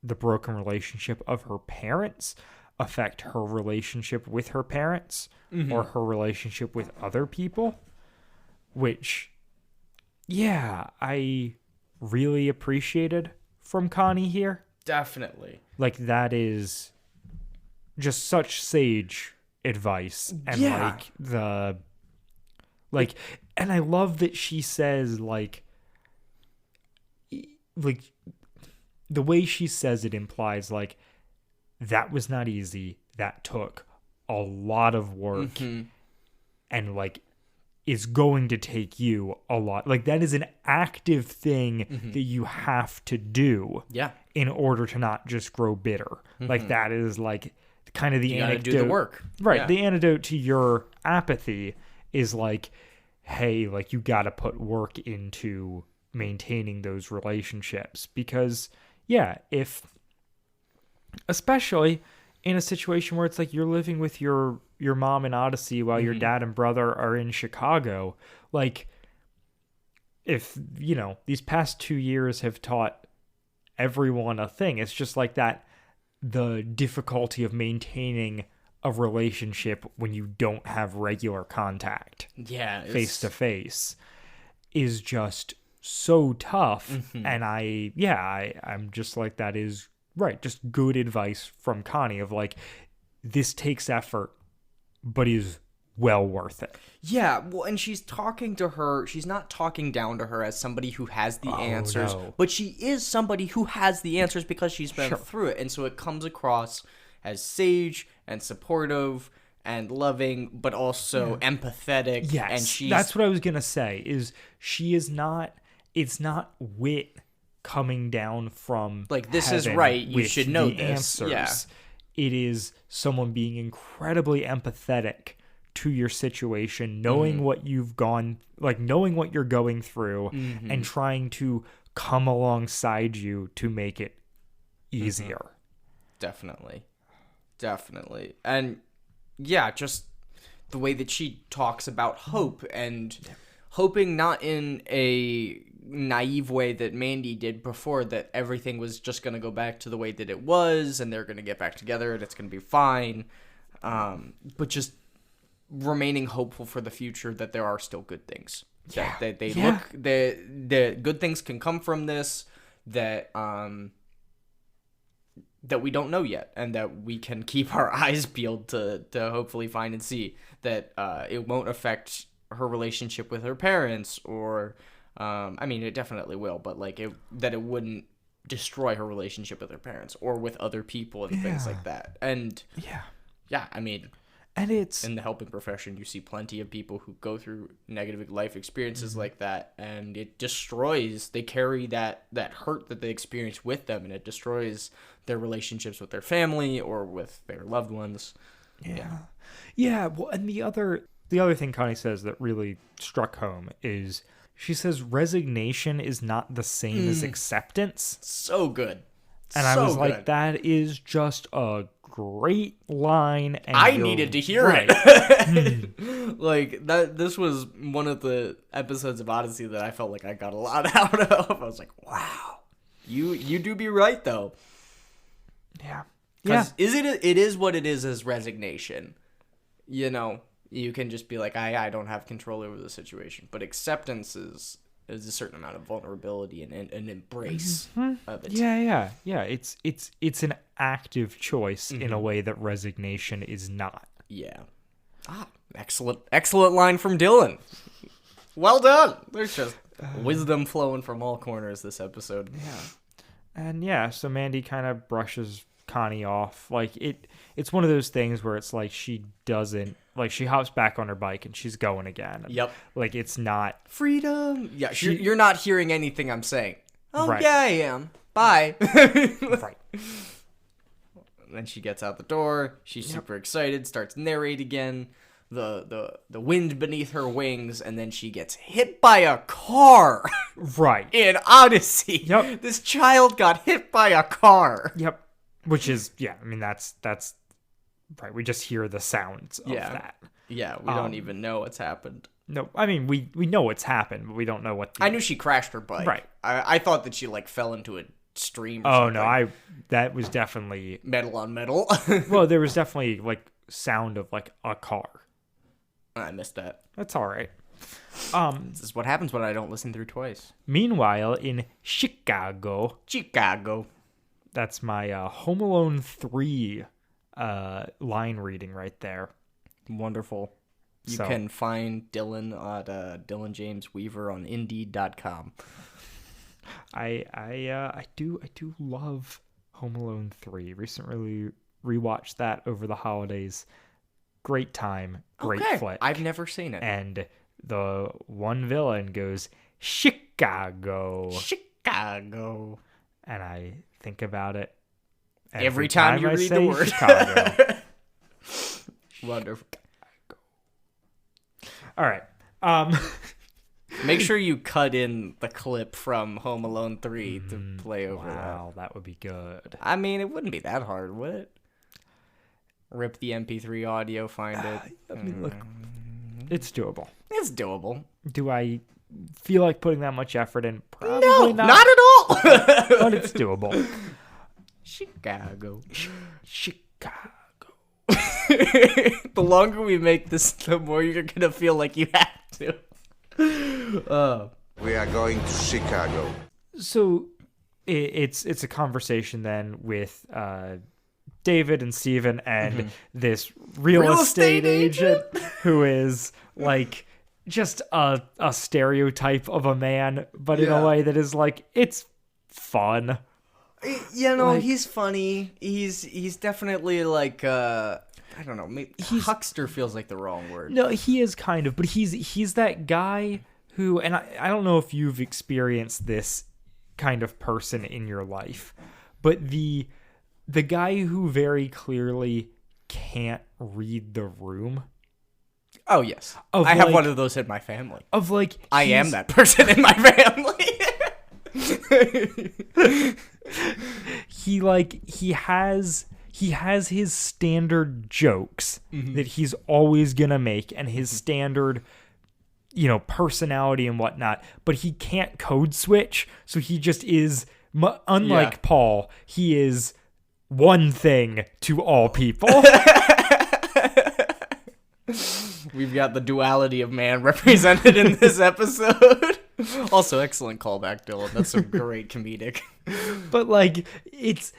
the broken relationship of her parents affect her relationship with her parents or her relationship with other people, which, yeah, I really appreciated from Connie here. Definitely. Like, that is just such sage advice. And Yeah. and I love that she says, like the way she says it implies, like, that was not easy. That took a lot of work and, like, is going to take you a lot. Like, that is an active thing that you have to do in order to not just grow bitter. Like, that is, like, kind of the You antidote. gotta do the work. Right. Yeah. The antidote to your apathy is, like, hey, like, you got to put work into maintaining those relationships. Because, yeah, especially in a situation where it's like you're living with your mom in Odyssey while your dad and brother are in Chicago, like, if, you know, these past 2 years have taught everyone a thing, it's just like that, the difficulty of maintaining a relationship when you don't have regular contact face to face is just so tough. And I'm just like, that is right, just good advice from Connie of like, this takes effort but is well worth it. Yeah, well, and she's talking to her, she's not talking down to her as somebody who has the answers, no. but she is somebody who has the answers because she's been through it, and so it comes across as sage and supportive and loving, but also empathetic. Yes, and that's what I was gonna say, is she is not, it's not wit coming down from like, this is heaven right, you with should know the this. answers. Yeah. It is someone being incredibly empathetic to your situation, knowing what you've gone, like, knowing what you're going through, and trying to come alongside you to make it easier. Definitely. And yeah, just the way that she talks about hope, and hoping not in a naive way that Mandy did before, that everything was just going to go back to the way that it was and they're going to get back together and it's going to be fine. But just remaining hopeful for the future, that there are still good things. Yeah. That the good things can come from this, that we don't know yet, and that we can keep our eyes peeled to hopefully find and see that it won't affect her relationship with her parents, or I mean, it definitely will, but like, that it wouldn't destroy her relationship with her parents or with other people and things like that. And yeah, I mean, and it's in the helping profession, you see plenty of people who go through negative life experiences like that, and it destroys, they carry that hurt that they experience with them, and it destroys their relationships with their family or with their loved ones. Yeah. Well, and the other thing Connie says that really struck home is, she says resignation is not the same as acceptance. So good. And I was like, that is just a great line. And I needed to hear it. Like, that. This was one of the episodes of Odyssey that I felt like I got a lot out of. I was like, wow, you do be right though. Yeah. Because it is what it is as resignation. You know, you can just be like, I don't have control over the situation. But acceptance there's a certain amount of vulnerability and an embrace of it. Yeah. It's an active choice in a way that resignation is not. Yeah. Excellent line from Dylan. Well done. There's just wisdom flowing from all corners this episode. Yeah. And so Mandy kind of brushes Connie off. Like it's one of those things where it's like she doesn't, like she hops back on her bike and she's going again. And Yep. Like it's not freedom. Yeah, you're not hearing anything I'm saying. Oh, right. Yeah, I am. Bye. right. Then she gets out the door. She's super excited, starts narrate again. The wind beneath her wings, and then she gets hit by a car. Right. In Odyssey. Yep. This child got hit by a car. Yep. Which is, I mean, that's right. We just hear the sounds of that. Yeah, we don't even know what's happened. No, I mean, we know what's happened, but we don't know what I knew she crashed her bike. Right. I thought that she, like, fell into a stream or something. No, that was definitely... Metal on metal. Well, there was definitely, like, sound of, like, a car. I missed that. That's all right. This is what happens when I don't listen through twice. Meanwhile, in Chicago... That's my Home Alone 3 line reading right there. Wonderful. You can find Dylan at Dylan James Weaver on Indeed.com. I do love Home Alone 3. Recently rewatched that over the holidays. Great time, great flick. I've never seen it. And the one villain goes, Chicago. And I think about it every time you read the word. Chicago. Wonderful. All right. Make sure you cut in the clip from Home Alone 3 to play over that. Wow, that would be good. I mean, it wouldn't be that hard, would it? Rip the MP3 audio, find it. I mean, look, it's doable. It's doable. Do I feel like putting that much effort in? Probably No, not not at all. But it's doable. Chicago. Chicago. The longer we make this, the more you're gonna feel like you have to. We are going to Chicago. So it's a conversation then with David and Steven and this real estate agent who is like just a stereotype of a man, but in a way that is like, it's fun. You know, Like, he's funny. He's definitely like I don't know. Maybe huckster feels like the wrong word. No, he is kind of, but he's that guy who, and I don't know if you've experienced this kind of person in your life, but the guy who very clearly can't read the room. Oh yes, I have one of those in my family. Of like, I am that person in my family. He has his standard jokes that he's always gonna make, and his standard, personality and whatnot, but he can't code switch, so he just is, unlike Paul, he is one thing to all people. We've got the duality of man represented in this episode. Also, excellent callback, Dylan. That's some great comedic. But like, he's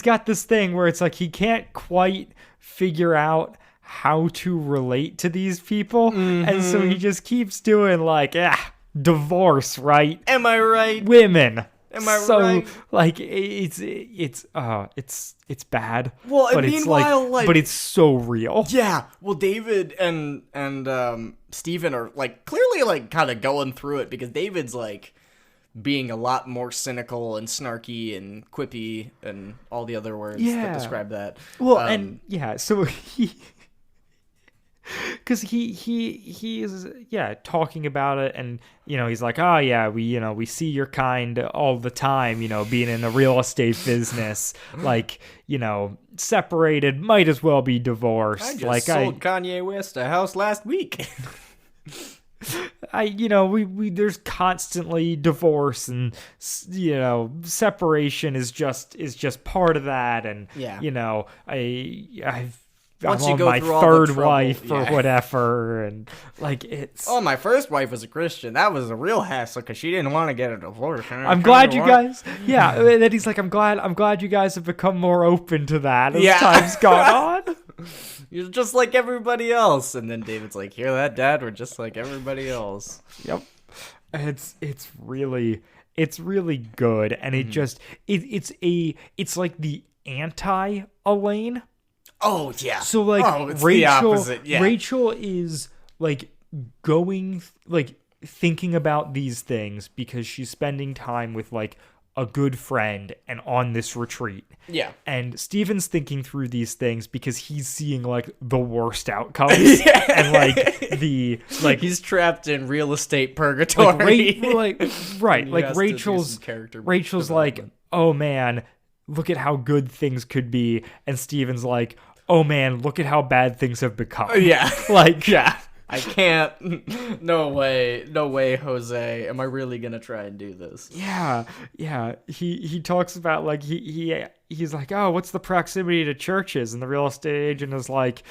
got this thing where it's like he can't quite figure out how to relate to these people, and so he just keeps doing like, divorce, right? Am I right? Women. Am I so, right? like, it's bad. Well, but meanwhile, it's like, but it's so real. Yeah. Well, David and Steven are like clearly like kind of going through it, because David's like being a lot more cynical and snarky and quippy and all the other words that describe that. Well, so he. Because he is talking about it, and he's like, oh yeah, we see your kind all the time, being in the real estate business, like, separated, might as well be divorced. I just sold Kanye West a house last week. we there's constantly divorce, and separation is just part of that, and I've Once I'm you on go my through all the third trouble, wife or yeah. whatever, and like it's. Oh, my first wife was a Christian. That was a real hassle because she didn't want to get a divorce. I'm glad you guys. Yeah, and then he's like, I'm glad you guys have become more open to that as Yeah. time's gone on. You're just like everybody else. And then David's like, hear that, Dad? We're just like everybody else. Yep. It's really good, and it just it's like the anti Elaine. Oh, yeah. So like it's Rachel, the opposite. Yeah. Rachel is like going like thinking about these things because she's spending time with like a good friend and on this retreat. Yeah. And Steven's thinking through these things because he's seeing like the worst outcomes and like the like He's trapped in real estate purgatory. Right, He like has to do some Rachel's character like, development. oh man, look at how good things could be, and Steven's like, oh man, look at how bad things have become. Yeah. Like, Yeah. I can't. No way, Jose. Am I really gonna try and do this? yeah. He talks about like he's like, oh, what's the proximity to churches? And the real estate agent is like,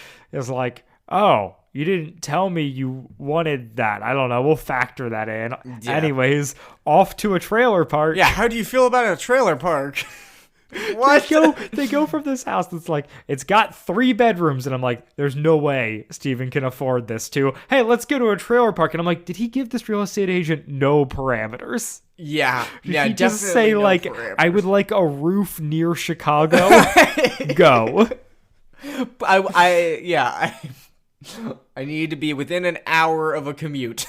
oh, you didn't tell me you wanted that. I don't know. We'll factor that in. Yeah. Anyways, off to a trailer park. Yeah. How do you feel about a trailer park? What? They go from this house that's like, it's got 3 bedrooms, and I'm like, there's no way Steven can afford this, to, hey, let's go to a trailer park. And I'm like, did he give this real estate agent no parameters? Yeah. Did Yeah. he just Definitely say no like, parameters. I would like a roof near Chicago? Go. I need to be within an hour of a commute.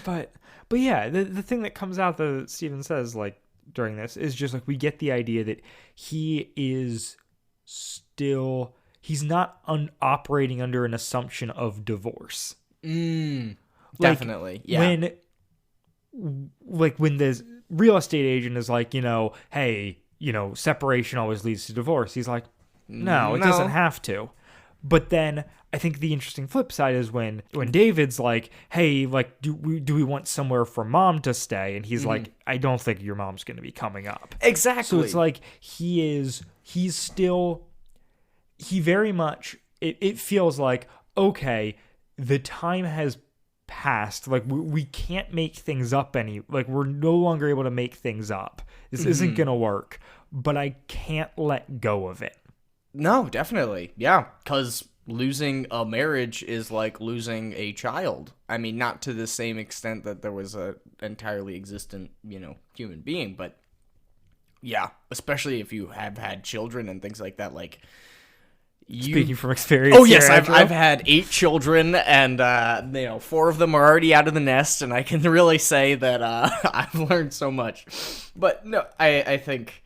But yeah, the thing that comes out that Steven says like during this is just like we get the idea that he is still he's not operating under an assumption of divorce. Definitely. Yeah. When the real estate agent is like, hey, separation always leads to divorce. He's like, no, it doesn't have to. But then I think the interesting flip side is when David's like, hey, like, do we want somewhere for mom to stay? And he's like, I don't think your mom's going to be coming up. Exactly. So it's like he's still, he very much, it feels like, okay, the time has passed. Like we can't make things up we're no longer able to make things up. This isn't going to work, but I can't let go of it. No, definitely. Yeah. Because losing a marriage is like losing a child. I mean, not to the same extent that there was a entirely existent, human being, but yeah, especially if you have had children and things like that, like Speaking from experience. Oh yes, here, I've had 8 children, and 4 of them are already out of the nest, and I can really say that I've learned so much. But no, I think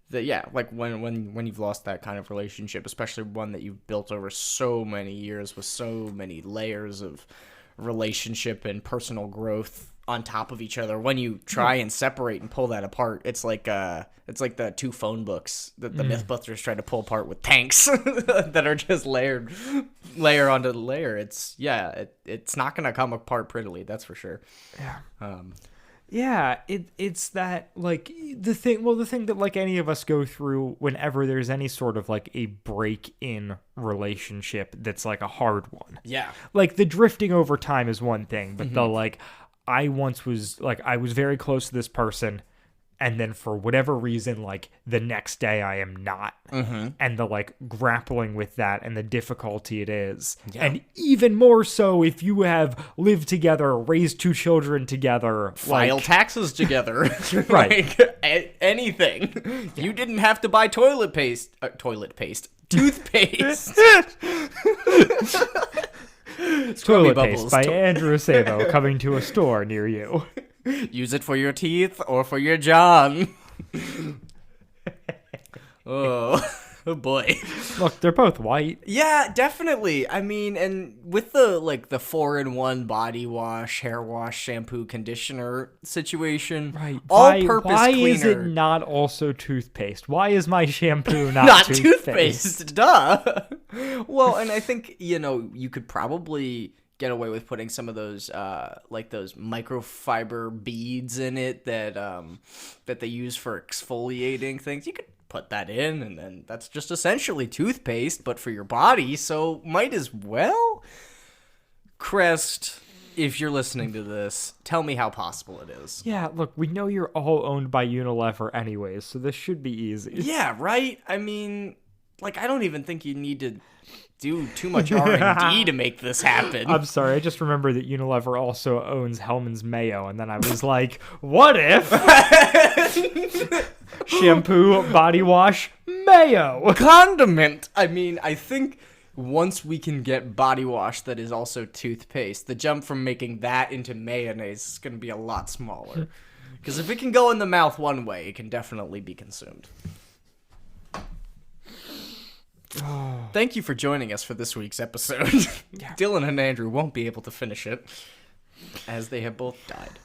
that like when you've lost that kind of relationship, especially one that you've built over so many years with so many layers of relationship and personal growth on top of each other, when you try and separate and pull that apart, it's like the 2 phone books that the Mythbusters try to pull apart with tanks that are just layer onto layer. It's not gonna come apart prettily, that's for sure. Yeah, it's that, like, the thing that, like, any of us go through whenever there's any sort of, like, a break in relationship that's, like, a hard one. Yeah. Like, the drifting over time is one thing, but the, like, I was very close to this person, and then for whatever reason, like, the next day I am not. And the, like, grappling with that and the difficulty it is. Yeah. And even more so if you have lived together, raised 2 children together. File taxes together. Right. Like, anything. You didn't have to buy toothpaste. Toilet Paste by Andrew Sabo, coming to a store near you. Use it for your teeth or for your John. Oh boy. Look, they're both white. Yeah, definitely. I mean, and with the 4-in-1 body wash, hair wash, shampoo, conditioner situation, Right. all-purpose Why cleaner. is it not also toothpaste? Why is my shampoo not, Not toothpaste? toothpaste, duh. Well, and I think, you could probably get away with putting some of those those microfiber beads in it that they use for exfoliating things. You could put that in, and then that's just essentially toothpaste, but for your body, so might as well. Crest, if you're listening to this, tell me how possible it is. Yeah, look, we know you're all owned by Unilever anyways, so this should be easy. Yeah, right? I mean, like, I don't even think you need to do too much R&D to make this happen. I'm sorry, I just remember that Unilever also owns Hellman's Mayo, and then I was like, what if? Shampoo, body wash, mayo. Condiment! I mean, I think once we can get body wash that is also toothpaste, the jump from making that into mayonnaise is going to be a lot smaller. Because if it can go in the mouth one way, it can definitely be consumed. Thank you for joining us for this week's episode. Dylan and Andrew won't be able to finish it, as they have both died.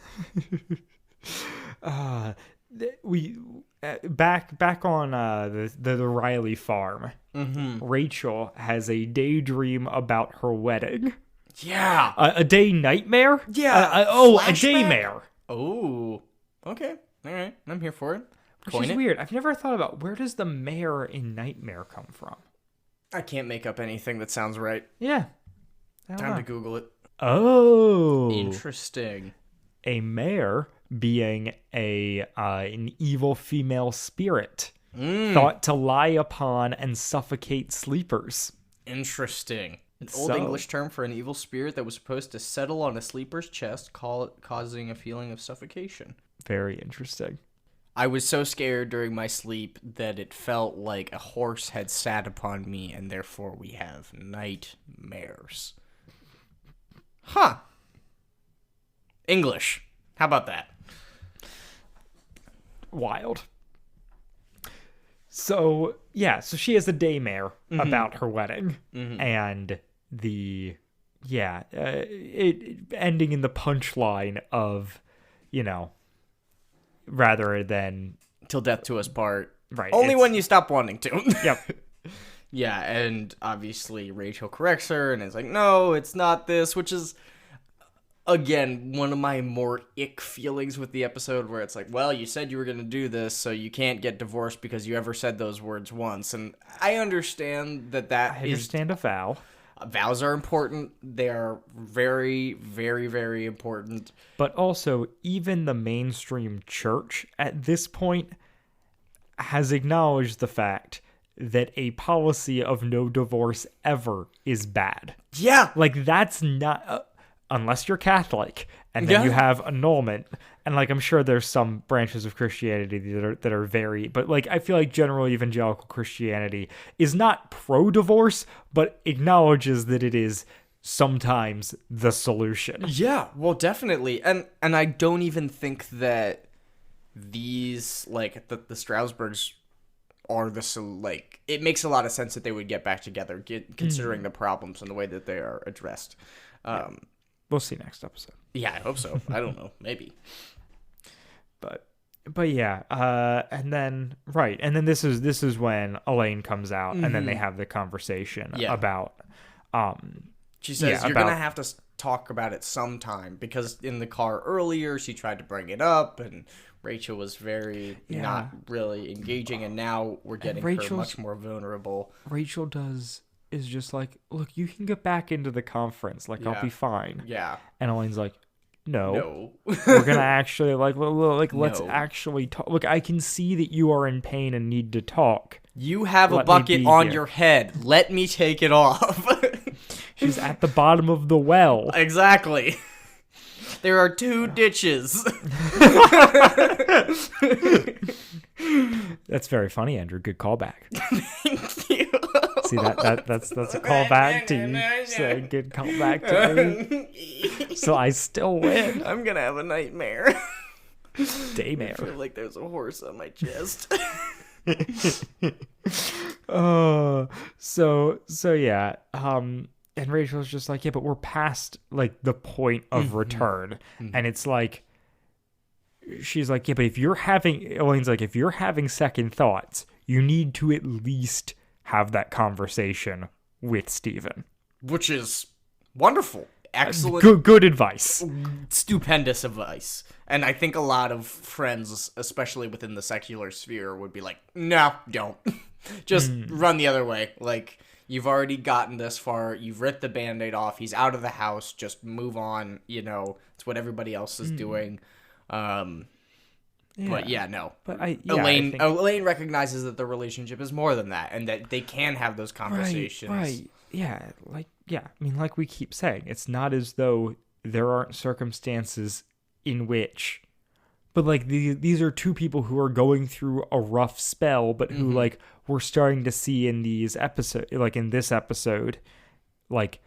Back on the Riley farm, Rachel has a daydream about her wedding. Yeah. A day nightmare? Yeah. A Flashback? daymare. Oh. Okay. All right. I'm here for it. Which is weird. I've never thought about where does the mare in Nightmare come from? I can't make up anything that sounds right. Yeah. Time to Google it. Oh. Interesting. A mare being an evil female spirit thought to lie upon and suffocate sleepers. Interesting. An old English term for an evil spirit that was supposed to settle on a sleeper's chest, causing a feeling of suffocation. Very interesting. I was so scared during my sleep that it felt like a horse had sat upon me, and therefore we have nightmares. Huh. English. How about that? Wild. So she has a daymare about her wedding, and it ending in the punchline of, rather than Till death to us part. right. Only when you stop wanting to. Yep. Yeah, and obviously Rachel corrects her and is like, no, it's not this, which is, again, one of my more ick feelings with the episode, where it's like, well, you said you were going to do this, so you can't get divorced because you ever said those words once. And I understand that I understand a vow. Vows are important. They are very, very, very important. But also, even the mainstream church at this point has acknowledged the fact that a policy of no divorce ever is bad. Yeah. Like, that's not... unless you're Catholic, and then you have annulment. And, like, I'm sure there's some branches of Christianity that are very... But, like, I feel like general evangelical Christianity is not pro-divorce, but acknowledges that it is sometimes the solution. Yeah, well, definitely. And I don't even think that these, like, the Strasburgs are like... It makes a lot of sense that they would get back together, considering the problems and the way that they are addressed. We'll see next episode. Yeah, I hope so. I don't know. Maybe. But yeah, and then this is when Elaine comes out, and then they have the conversation about she says you're gonna have to talk about it sometime, because in the car earlier she tried to bring it up and Rachel was very not really engaging, and now we're getting her much more vulnerable. Rachel is just like, look, you can get back into the conference, like I'll be fine. Yeah. And Elaine's like, no. We're gonna actually let's actually talk. Look, I can see that you are in pain and need to talk. You have a bucket on your head. Let me take it off. She's at the bottom of the well. Exactly. There are 2 ditches. That's very funny, Andrew. Good callback. Thank you. See that's a callback to you. Say good callback to me. So I still win. I'm gonna have a nightmare. Daymare. I feel like there's a horse on my chest. So yeah. And Rachel's just like, yeah, but we're past like the point of return. And it's like, she's like, yeah, but Elaine's like, if you're having second thoughts, you need to at least have that conversation with Steven. Which is wonderful. excellent, good advice. stupendous advice. And I think a lot of friends, especially within the secular sphere, would be like, no, don't. Just run the other way. Like, you've already gotten this far. You've ripped the Band-Aid off. He's out of the house. Just move on. You know, it's what everybody else is doing. But yeah, no. But Elaine recognizes that the relationship is more than that, and that they can have those conversations. Right. Yeah. I mean, like we keep saying, it's not as though there aren't circumstances in which, but like these are two people who are going through a rough spell, but who like we're starting to see in these episodes, like in this episode, like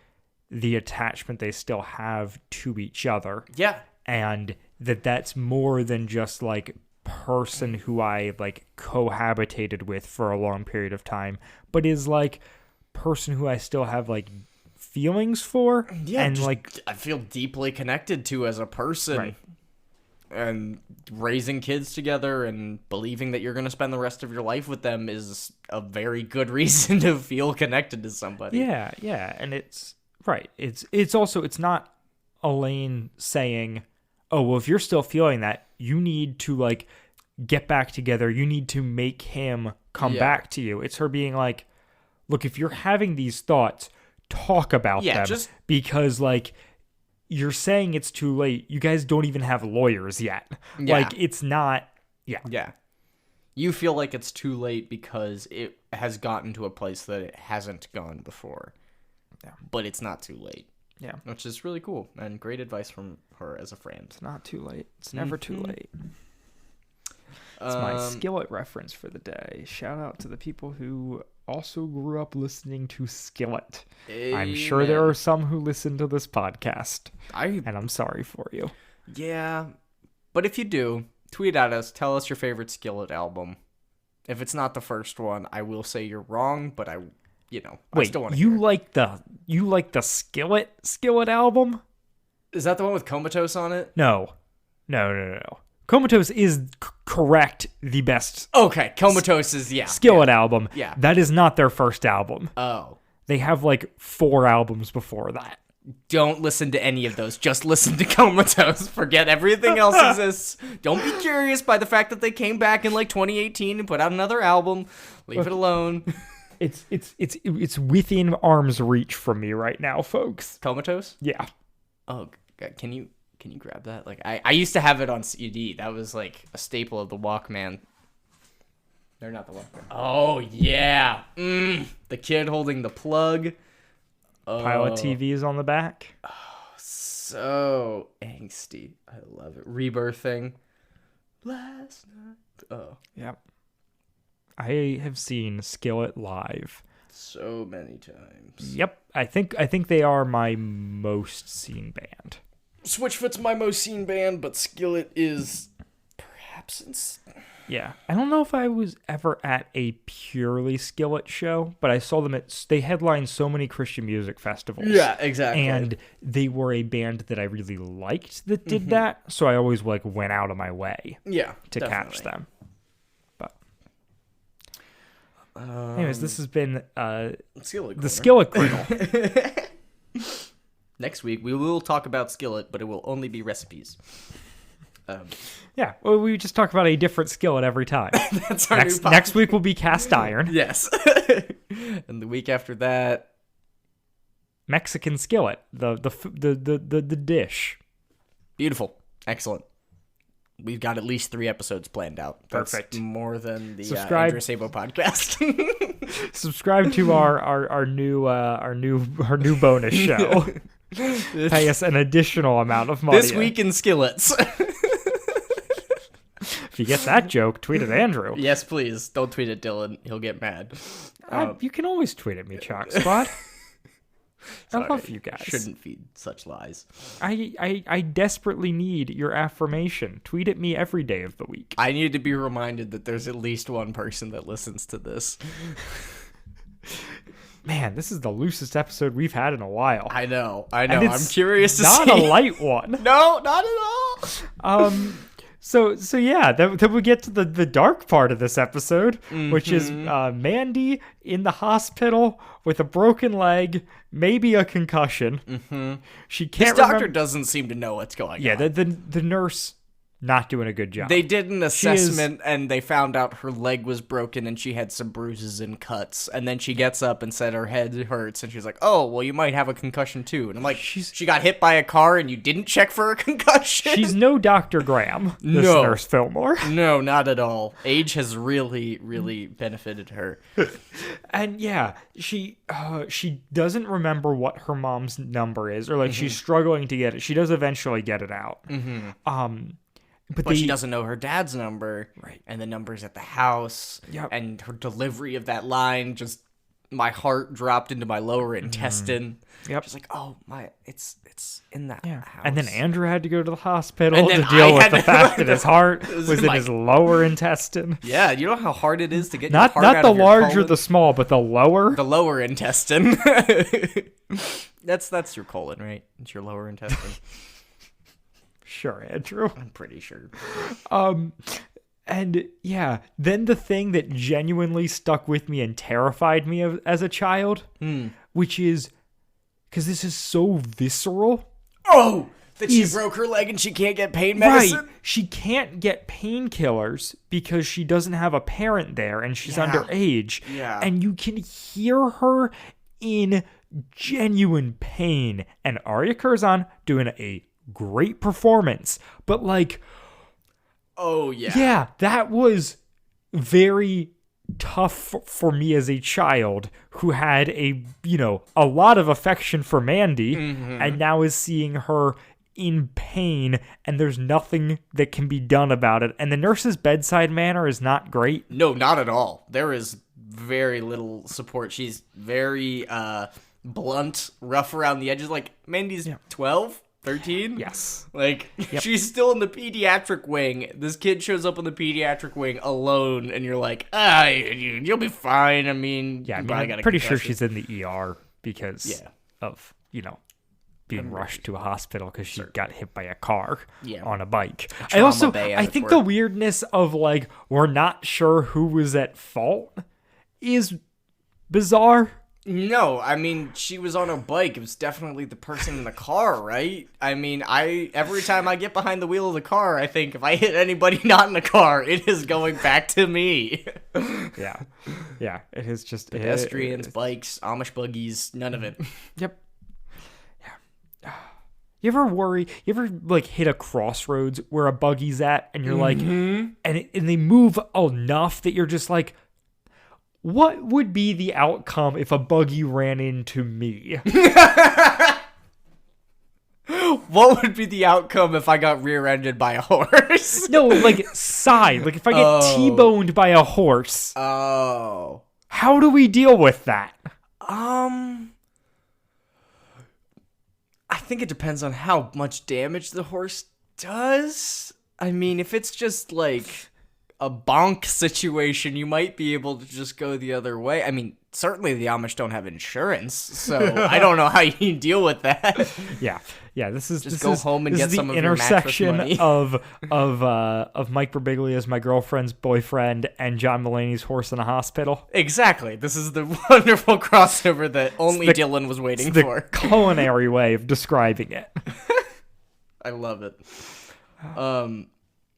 the attachment they still have to each other. Yeah. And that's more than just like person who I like cohabitated with for a long period of time, but is like person who I still have like feelings for. Yeah, and just, like I feel deeply connected to as a person. Right. And raising kids together and believing that you're going to spend the rest of your life with them is a very good reason to feel connected to somebody. Yeah, and it's right. It's also, it's not Elaine saying, oh, well, if you're still feeling that, you need to like get back together. You need to make him come back to you. It's her being like, look, if you're having these thoughts, talk about them. Because like, you're saying it's too late. You guys don't even have lawyers yet. Yeah. Like, it's not... Yeah. You feel like it's too late because it has gotten to a place that it hasn't gone before. Yeah. But it's not too late. Yeah. Which is really cool. And great advice from her as a friend. It's not too late. It's never too late. It's my Skillet reference for the day. Shout out to the people who also grew up listening to Skillet. Amen. I'm sure there are some who listen to this podcast, and I'm sorry for you. Yeah, but if you do, tweet at us. Tell us your favorite Skillet album. If it's not the first one, I will say you're wrong, but I still want to hear it. You like the Skillet album? Is that the one with Comatose on it? No. Comatose is correct the best. Okay, Comatose is, Skillet album. Yeah. That is not their first album. Oh. They have like 4 albums before that. Don't listen to any of those. Just listen to Comatose. Forget everything else exists. Don't be curious by the fact that they came back in like 2018 and put out another album. Leave it alone. It's within arm's reach from me right now, folks. Comatose? Yeah. Oh, God. Can you grab that? Like, I used to have it on CD. That was like a staple of the Walkman. They're not the Walkman. Oh, yeah. The kid holding the plug. Pile of TVs on the back. Oh, so angsty. I love it. Rebirthing. Last night. Oh. Yep. I have seen Skillet live so many times. Yep. I think they are my most seen band. Switchfoot's my most seen band, but Skillet is perhaps... Yeah. I don't know if I was ever at a purely Skillet show, but I saw them they headlined so many Christian music festivals. Yeah, exactly. And they were a band that I really liked that did that, so I always like went out of my way to catch them. But anyways, this has been the Skillet Griddle. Next week, we will talk about Skillet, but it will only be recipes. Yeah, well, we just talk about a different skillet every time. That's our new podcast. Next week will be cast iron. Yes. And the week after that, Mexican skillet, the dish. Beautiful. Excellent. We've got at least 3 episodes planned out. That's perfect. More than the Andrew Sabo podcast. Subscribe to our new bonus show. Pay us an additional amount of money. This week in skillets. If you get that joke, tweet at Andrew. Yes, please. Don't tweet at Dylan. He'll get mad. You can always tweet at me, Chalk Spot. I love you guys. Shouldn't feed such lies. I desperately need your affirmation. Tweet at me every day of the week. I need to be reminded that there's at least one person that listens to this. Man, this is the loosest episode we've had in a while. I know. I'm curious to see. Not a light one. No, not at all. So yeah, then we get to the dark part of this episode, which is Mandy in the hospital with a broken leg, maybe a concussion. She can't. This doctor doesn't seem to know what's going on. Yeah, the nurse not doing a good job. They did an assessment and they found out her leg was broken and she had some bruises and cuts. And then she gets up and said her head hurts and she's like, "Oh, well, you might have a concussion too." And I'm like, she got hit by a car and you didn't check for a concussion? She's no Dr. Graham, this nurse Fillmore. No, not at all. Age has really, really benefited her. And yeah, she doesn't remember what her mom's number is, or like she's struggling to get it. She does eventually get it out. But she doesn't know her dad's number, right? And the number's at the house. Yep. And her delivery of that line, just my heart dropped into my lower intestine. Yep. She's like, "Oh my, it's in that house." And then Andrew had to go to the hospital And to then deal I with had the to- fact that his heart was in my- his lower intestine. Yeah, you know how hard it is to get Not your heart out the of your large or colon? the small, but the lower. The lower intestine. That's your colon, right? It's your lower intestine. Sure, Andrew. I'm pretty sure. And yeah, then the thing that genuinely stuck with me and terrified me as a child, which is because this is so visceral. Oh, that she broke her leg and she can't get pain medicine? Right. She can't get painkillers because she doesn't have a parent there and she's underage. Yeah. And you can hear her in genuine pain. And Arya Curzon doing a great performance. But like, oh, yeah. yeah, that was very tough for me as a child who had a lot of affection for Mandy and now is seeing her in pain and there's nothing that can be done about it. And the nurse's bedside manner is not great. No, not at all. There is very little support. She's very blunt, rough around the edges. Like, Mandy's 12? 13? Yes. Like, she's still in the pediatric wing. This kid shows up in the pediatric wing alone, and you're like, you'll be fine. I mean, Yeah, I'm pretty sure she's in the ER because of, being rushed to a hospital because she got hit by a car on a bike. I think the weirdness of, like, we're not sure who was at fault is bizarre. No, I mean, she was on a bike. It was definitely the person in the car, right? I mean, every time I get behind the wheel of the car, I think if I hit anybody not in the car, it is going back to me. Yeah, it is just Pedestrians, bikes, Amish buggies, none of it. Yep. Yeah. You ever like hit a crossroads where a buggy's at and you're like, and they move enough that you're just like, what would be the outcome if a buggy ran into me? What would be the outcome if I got rear-ended by a horse? No, like side. Like if I get T-boned by a horse. Oh. How do we deal with that? I think it depends on how much damage the horse does. I mean, if it's just like a bonk situation, you might be able to just go the other way. I mean, certainly the Amish don't have insurance, so I don't know how you deal with that. Yeah. This is just go home and get some of your mattress intersection money. of Mike Birbiglia's My Girlfriend's Boyfriend and John Mulaney's Horse in a Hospital. Exactly. This is the wonderful crossover that only Dylan was waiting for. The culinary way of describing it. I love it.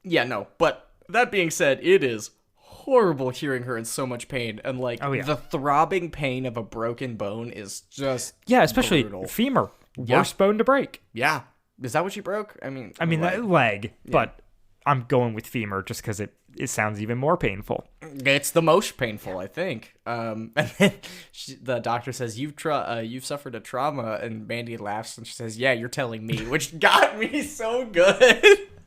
Yeah, no, but that being said, it is horrible hearing her in so much pain, and like the throbbing pain of a broken bone is just especially brutal. femur, worst bone to break. Yeah, is that what she broke? I mean, that leg, but I'm going with femur just because it sounds even more painful. It's the most painful, I think. And then the doctor says, "You've suffered a trauma," and Mandy laughs and she says, "Yeah, you're telling me," which got me so good.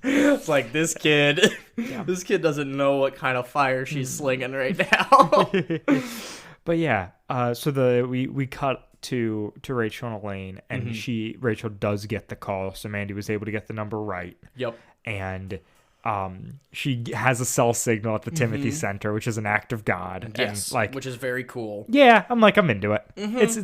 It's like, this kid doesn't know what kind of fire she's slinging right now. But yeah, so we cut to Rachel and Elaine, and Rachel does get the call, so Mandy was able to get the number right. Yep. And she has a cell signal at the Timothy Center, which is an act of God. Yes, and which is very cool. Yeah, I'm into it. It's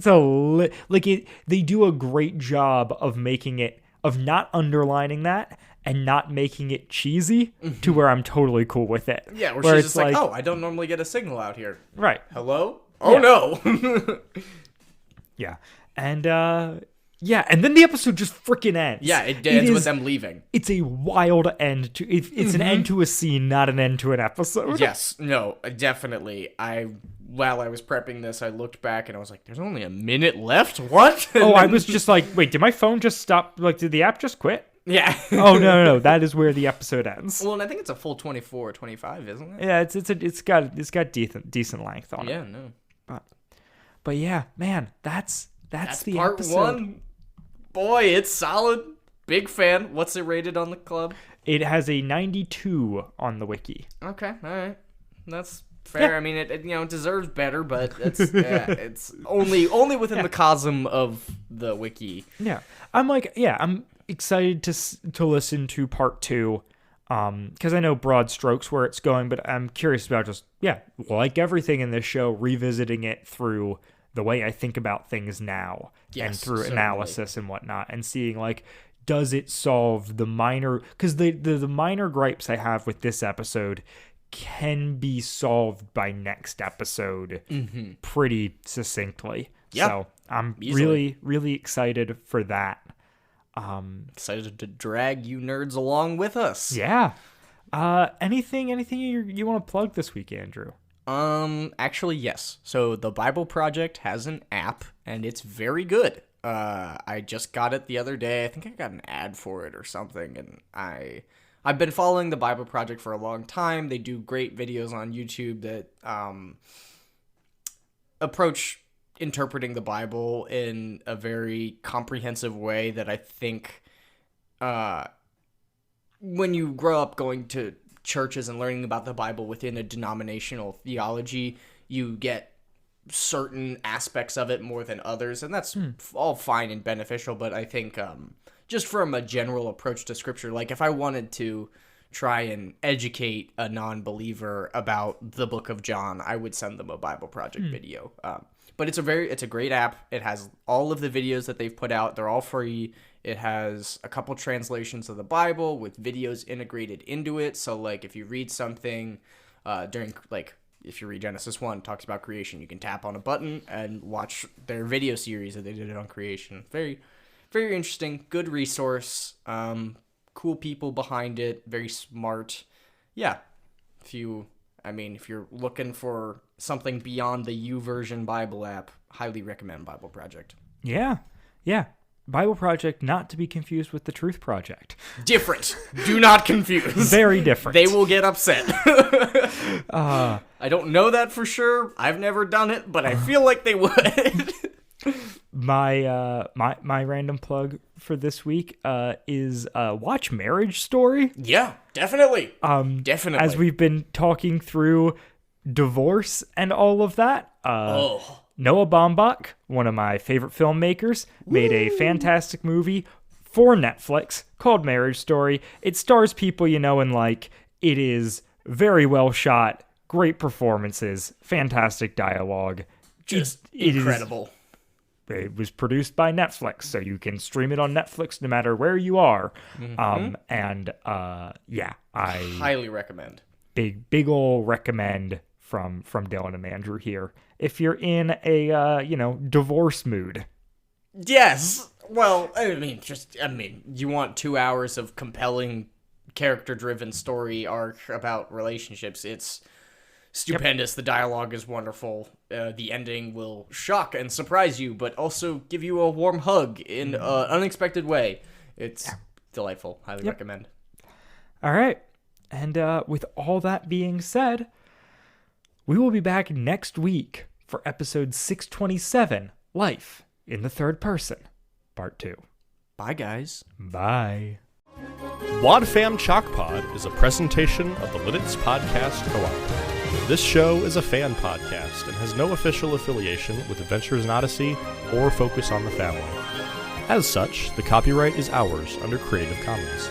they do a great job of making it of not underlining that and not making it cheesy to where I'm totally cool with it. Yeah, where she's it's just like, oh, I don't normally get a signal out here. Right. Hello? Oh, no. Yeah. And, and then the episode just freaking ends. Yeah, it ends with them leaving. It's a wild end to... It's an end to a scene, not an end to an episode. Yes, no, definitely. While I was prepping this, I looked back and I was like, there's only a minute left? What? Oh, I was just like, wait, did my phone just stop? Like, did the app just quit? Yeah. Oh, no. That is where the episode ends. Well, and I think it's a full 24 or 25, isn't it? Yeah, it's got decent length on it. Yeah, no. But yeah, man, that's the part episode. 1. Boy, it's solid. Big fan. What's it rated on the club? It has a 92 on the wiki. Okay, all right. That's fair. Yeah. I mean, it deserves better, but it's only within the cosm of the wiki. Yeah, I'm excited to listen to part 2, because I know broad strokes where it's going, but I'm curious about just like everything in this show, revisiting it through the way I think about things now, and through certainly. analysis and whatnot, and seeing like, does it solve the minor? Because the minor gripes I have with this episode can be solved by next episode pretty succinctly. Yep. So I'm Easily. really excited for that. Excited to drag you nerds along with us. Yeah. Anything you want to plug this week, Andrew? Actually, yes. So the Bible Project has an app, and it's very good. I just got it the other day. I think I got an ad for it or something, and I've been following the Bible Project for a long time. They do great videos on YouTube that approach interpreting the Bible in a very comprehensive way that I think when you grow up going to churches and learning about the Bible within a denominational theology, you get certain aspects of it more than others, and that's all fine and beneficial, but I think just from a general approach to scripture, like if I wanted to try and educate a non-believer about the book of John, I would send them a Bible Project video. But it's a great app. It has all of the videos that they've put out. They're all free. It has a couple translations of the Bible with videos integrated into it. So, like, if you read something if you read Genesis 1, it talks about creation, you can tap on a button and watch their video series that they did on creation. Very, very interesting. Good resource. Cool people behind it. Very smart. Yeah. If you're looking for something beyond the YouVersion Bible app, highly recommend Bible Project. Yeah. Bible Project, not to be confused with the Truth Project. Different. Do not confuse. Very different. They will get upset. I don't know that for sure. I've never done it, but I feel like they would. My random plug for this week is watch Marriage Story. Yeah, definitely. Definitely. As we've been talking through divorce and all of that. Noah Baumbach, one of my favorite filmmakers, made a fantastic movie for Netflix called Marriage Story. It stars people you know and like. It is very well shot, great performances, fantastic dialogue. Just incredible. It was produced by Netflix, so you can stream it on Netflix no matter where you are. I highly recommend. Big ol' recommend from Dylan and Andrew here. If you're in a divorce mood. Yes. Well, you want 2 hours of compelling character-driven story arc about relationships. It's stupendous. Yep. The dialogue is wonderful. The ending will shock and surprise you, but also give you a warm hug in an unexpected way. It's delightful. Highly recommend. All right. And with all that being said, we will be back next week for episode 627, Life in the Third Person, Part 2. Bye, guys. Bye. Wadfam Chalk Pod is a presentation of the Lidditz Podcast Co-op. This show is a fan podcast and has no official affiliation with Adventures in Odyssey or Focus on the Family. As such, the copyright is ours under Creative Commons.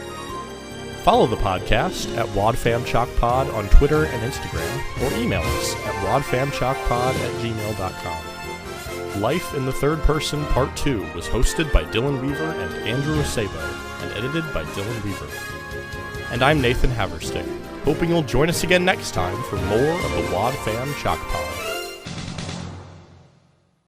Follow the podcast at wadfamchalkpod on Twitter and Instagram, or email us at wadfamchalkpod@gmail.com. Life in the Third Person Part 2 was hosted by Dylan Weaver and Andrew Acebo. and edited by Dylan Weaver. And I'm Nathan Haverstick, hoping you'll join us again next time for more of the Wad Fam Chalk Pod.